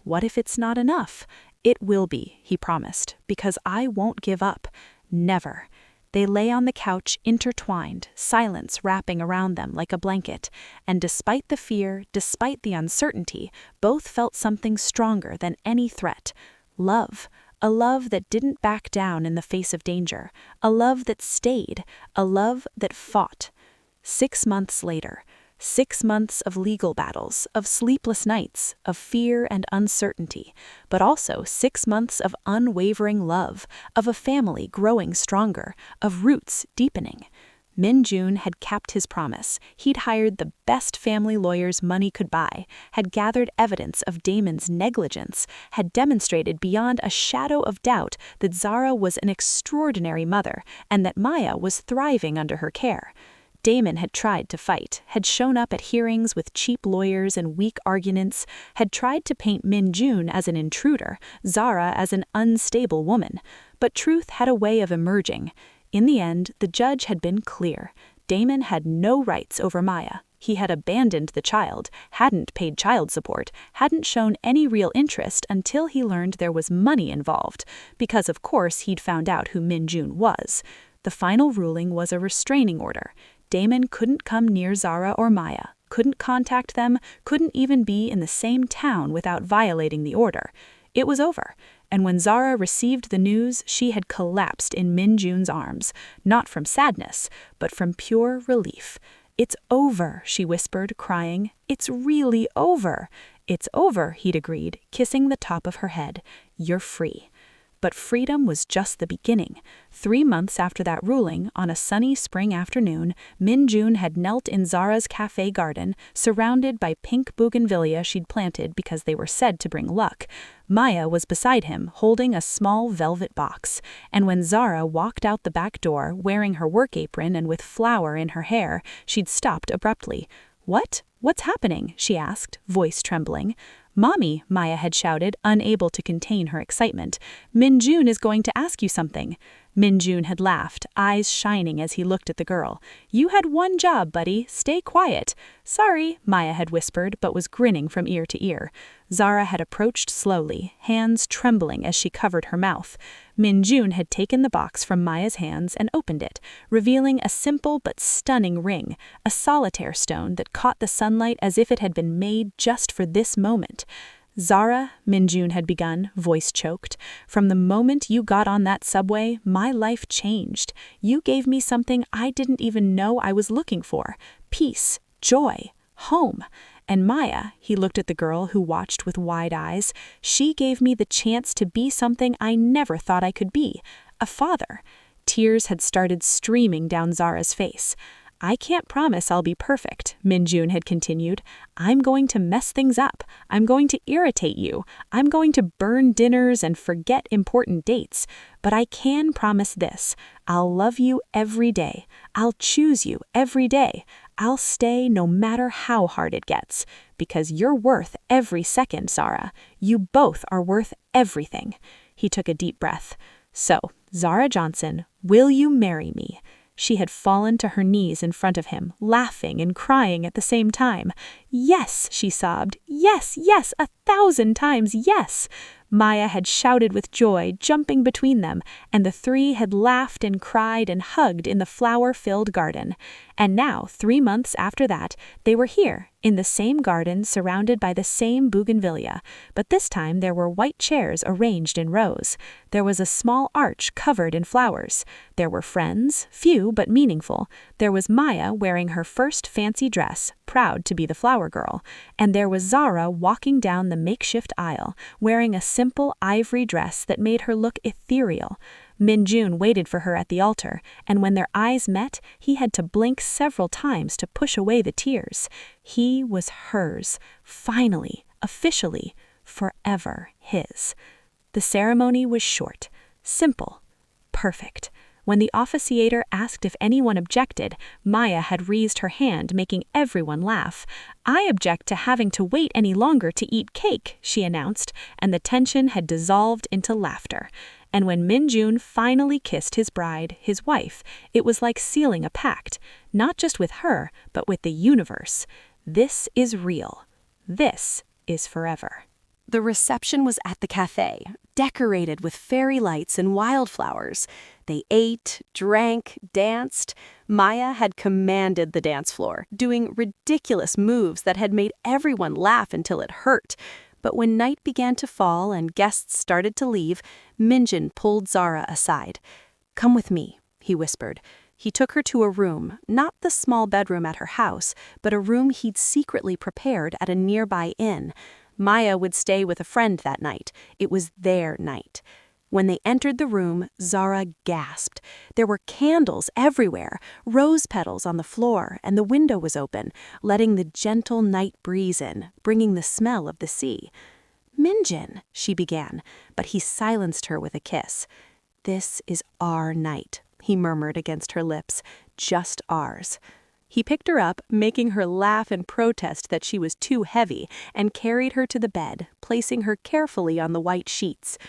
A: "What if it's not enough?" "It will be," he promised, "because I won't give up. Never." They lay on the couch intertwined, silence wrapping around them like a blanket, and despite the fear, despite the uncertainty, both felt something stronger than any threat. Love. A love that didn't back down in the face of danger. A love that stayed. A love that fought. 6 months later. 6 months of legal battles, of sleepless nights, of fear and uncertainty, but also 6 months of unwavering love, of a family growing stronger, of roots deepening. Min-jun had kept his promise. He'd hired the best family lawyers money could buy, had gathered evidence of Damon's negligence, had demonstrated beyond a shadow of doubt that Zara was an extraordinary mother and that Maya was thriving under her care. Damon had tried to fight, had shown up at hearings with cheap lawyers and weak arguments, had tried to paint Min-jun as an intruder, Zara as an unstable woman. But truth had a way of emerging. In the end, the judge had been clear. Damon had no rights over Maya. He had abandoned the child, hadn't paid child support, hadn't shown any real interest until he learned there was money involved, because of course he'd found out who Min-jun was. The final ruling was a restraining order. Damon couldn't come near Zara or Maya, couldn't contact them, couldn't even be in the same town without violating the order. It was over, and when Zara received the news, she had collapsed in Min-jun's arms, not from sadness, but from pure relief. "It's over," she whispered, crying. "It's really over." "It's over," he'd agreed, kissing the top of her head. "You're free." But freedom was just the beginning. 3 months after that ruling, on a sunny spring afternoon, Min-jun had knelt in Zara's cafe garden, surrounded by pink bougainvillea she'd planted because they were said to bring luck. Maya was beside him, holding a small velvet box, and when Zara walked out the back door, wearing her work apron and with flour in her hair, she'd stopped abruptly. "What? What's happening?" she asked, voice trembling. "Mommy," Maya had shouted, unable to contain her excitement. "Min-jun is going to ask you something."
B: Minjun had laughed, eyes shining as he looked at the girl. "You had one job, buddy. Stay quiet." "Sorry," Maya had whispered, but was grinning from ear to ear. Zara had approached slowly, hands trembling as she covered her mouth. Minjun had taken the box from Maya's hands and opened it, revealing a simple but stunning ring, a solitaire stone that caught the sunlight as if it had been made just for this moment. "Zara," Minjun had begun, voice choked, "from the moment you got on that subway, my life changed. You gave me something I didn't even know I was looking for. Peace, joy, home. And Maya," he looked at the girl who watched with wide eyes, "she gave me the chance to be something I never thought I could be, a father." Tears had started streaming down Zara's face. "I can't promise I'll be perfect," Minjun had continued. "I'm going to mess things up. I'm going to irritate you. I'm going to burn dinners and forget important dates. But I can promise this. I'll love you every day. I'll choose you every day. I'll stay no matter how hard it gets. Because you're worth every second, Zara. You both are worth everything." He took a deep breath. "So, Zara Johnson, will you marry me?" She had fallen to her knees in front of him, laughing and crying at the same time. "Yes," she sobbed. "Yes, yes, 1,000 times yes." Maya had shouted with joy, jumping between them, and the three had laughed and cried and hugged in the flower-filled garden. And now, 3 months after that, they were here, in the same garden surrounded by the same bougainvillea, but this time there were white chairs arranged in rows. There was a small arch covered in flowers. There were friends, few but meaningful. There was Maya wearing her first fancy dress, proud to be the flower girl. And there was Zara walking down the makeshift aisle, wearing a simple ivory dress that made her look ethereal. Minjun waited for her at the altar, and when their eyes met, he had to blink several times to push away the tears. He was hers, finally, officially, forever his. The ceremony was short, simple, perfect. When the officiator asked if anyone objected, Maya had raised her hand, making everyone laugh. "I object to having to wait any longer to eat cake," she announced, and the tension had dissolved into laughter. And when Minjun finally kissed his bride, his wife, it was like sealing a pact, not just with her, but with the universe. This is real. This is forever.
C: The reception was at the cafe, decorated with fairy lights and wildflowers. They ate, drank, danced. Maya had commanded the dance floor, doing ridiculous moves that had made everyone laugh until it hurt. But when night began to fall and guests started to leave, Minjun pulled Zara aside. "Come with me," he whispered. He took her to a room, not the small bedroom at her house, but a room he'd secretly prepared at a nearby inn. Maya would stay with a friend that night. It was their night. When they entered the room, Zara gasped. There were candles everywhere, rose petals on the floor, and the window was open, letting the gentle night breeze in, bringing the smell of the sea. "Minjun," she began, but he silenced her with a kiss. "This is our night," he murmured against her lips, "just ours." He picked her up, making her laugh and protest that she was too heavy, and carried her to the bed, placing her carefully on the white sheets.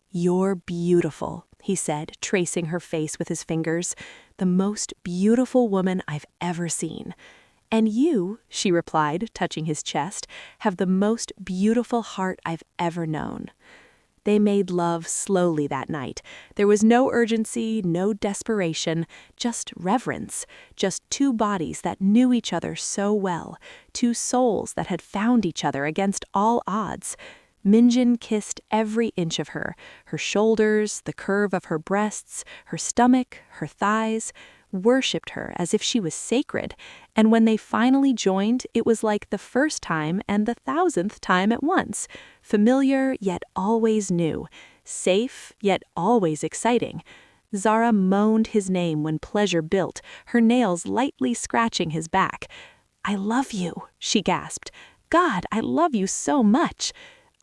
C: "You're beautiful," he said, tracing her face with his fingers. "The most beautiful woman I've ever seen." "And you," she replied, touching his chest, "have the most beautiful heart I've ever known." They made love slowly that night. There was no urgency, no desperation, just reverence, just two bodies that knew each other so well, two souls that had found each other against all odds. Minjun kissed every inch of her, her shoulders, the curve of her breasts, her stomach, her thighs, worshipped her as if she was sacred, and when they finally joined, it was like the first time and the 1,000th time at once, familiar yet always new, safe yet always exciting. Zara moaned his name when pleasure built, her nails lightly scratching his back. "I love you," she gasped. "God, I love you so much."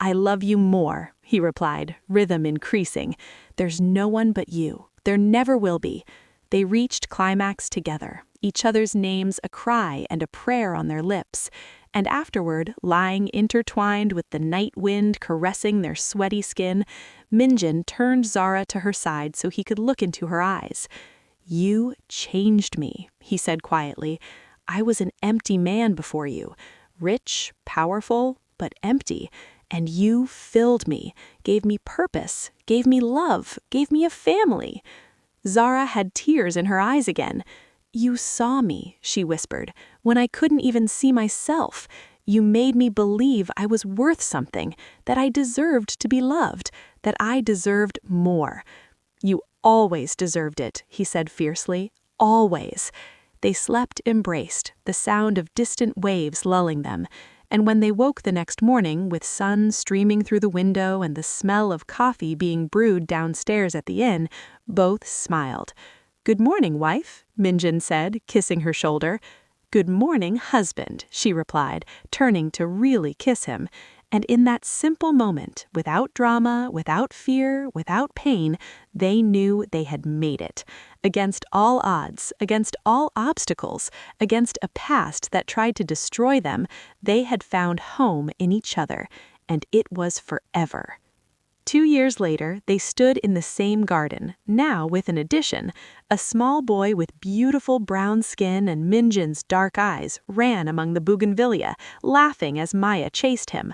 C: "I love you more," he replied, rhythm increasing. "There's no one but you. There never will be." They reached climax together, each other's names a cry and a prayer on their lips.
B: and afterward, lying intertwined with the night wind caressing their sweaty skin, Minjin turned Zara to her side so he could look into her eyes. "You changed me," he said quietly. "I was an empty man before you, rich, powerful, but empty, and you filled me, gave me purpose, gave me love, gave me a family." Zara had tears in her eyes again. "You saw me," she whispered, "when I couldn't even see myself. You made me believe I was worth something, that I deserved to be loved, that I deserved more." "You always deserved it," he said fiercely. "Always." They slept embraced, the sound of distant waves lulling them. And when they woke the next morning, with sun streaming through the window and the smell of coffee being brewed downstairs at the inn, both smiled. "Good morning, wife," Minjin said, kissing her shoulder. "Good morning, husband," she replied, turning to really kiss him. And in that simple moment, without drama, without fear, without pain, they knew they had made it. Against all odds, against all obstacles, against a past that tried to destroy them, they had found home in each other, and it was forever. 2 years later, they stood in the same garden, now with an addition. A small boy with beautiful brown skin and Minjin's dark eyes ran among the bougainvillea, laughing as Maya chased him.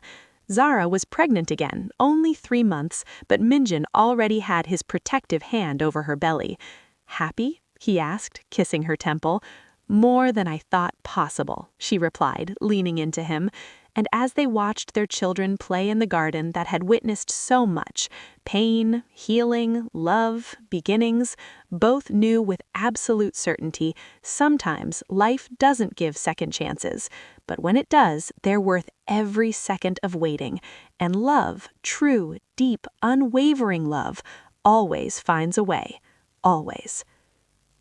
B: Zara was pregnant again, only 3 months, but Minjin already had his protective hand over her belly. "Happy?" he asked, kissing her temple. "More than I thought possible," she replied, leaning into him. And as they watched their children play in the garden that had witnessed so much, pain, healing, love, beginnings, both knew with absolute certainty sometimes life doesn't give second chances, but when it does, they're worth every second of waiting. And love, true, deep, unwavering love, always finds a way. Always.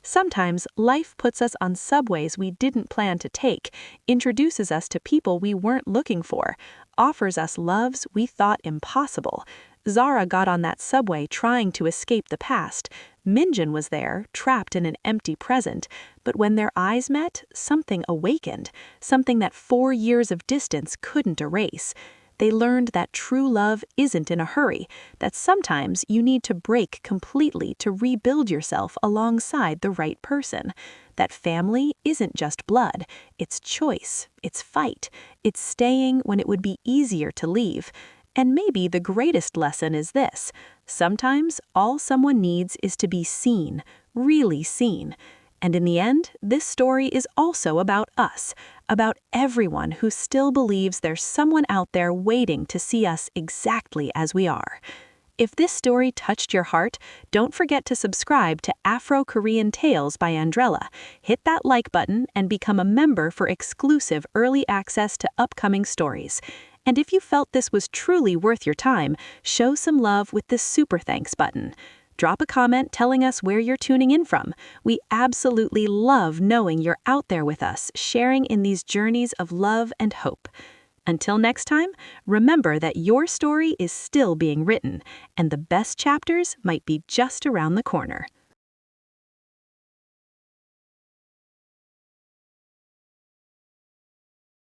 B: Sometimes life puts us on subways we didn't plan to take, introduces us to people we weren't looking for, offers us loves we thought impossible. Zara got on that subway trying to escape the past. Minjin was there, trapped in an empty present. But when their eyes met, something awakened, something that 4 years of distance couldn't erase. They learned that true love isn't in a hurry, that sometimes you need to break completely to rebuild yourself alongside the right person, that family isn't just blood, it's choice, it's fight, it's staying when it would be easier to leave. And maybe the greatest lesson is this: sometimes all someone needs is to be seen, really seen. And in the end, this story is also about us, about everyone who still believes there's someone out there waiting to see us exactly as we are. If this story touched your heart, don't forget to subscribe to Afro-Korean Tales by Andrella. Hit that like button and become a member for exclusive early access to upcoming stories. And if you felt this was truly worth your time, show some love with the super thanks button. Drop a comment telling us where you're tuning in from. We absolutely love knowing you're out there with us, sharing in these journeys of love and hope. Until next time, remember that your story is still being written, and the best chapters might be just around the corner.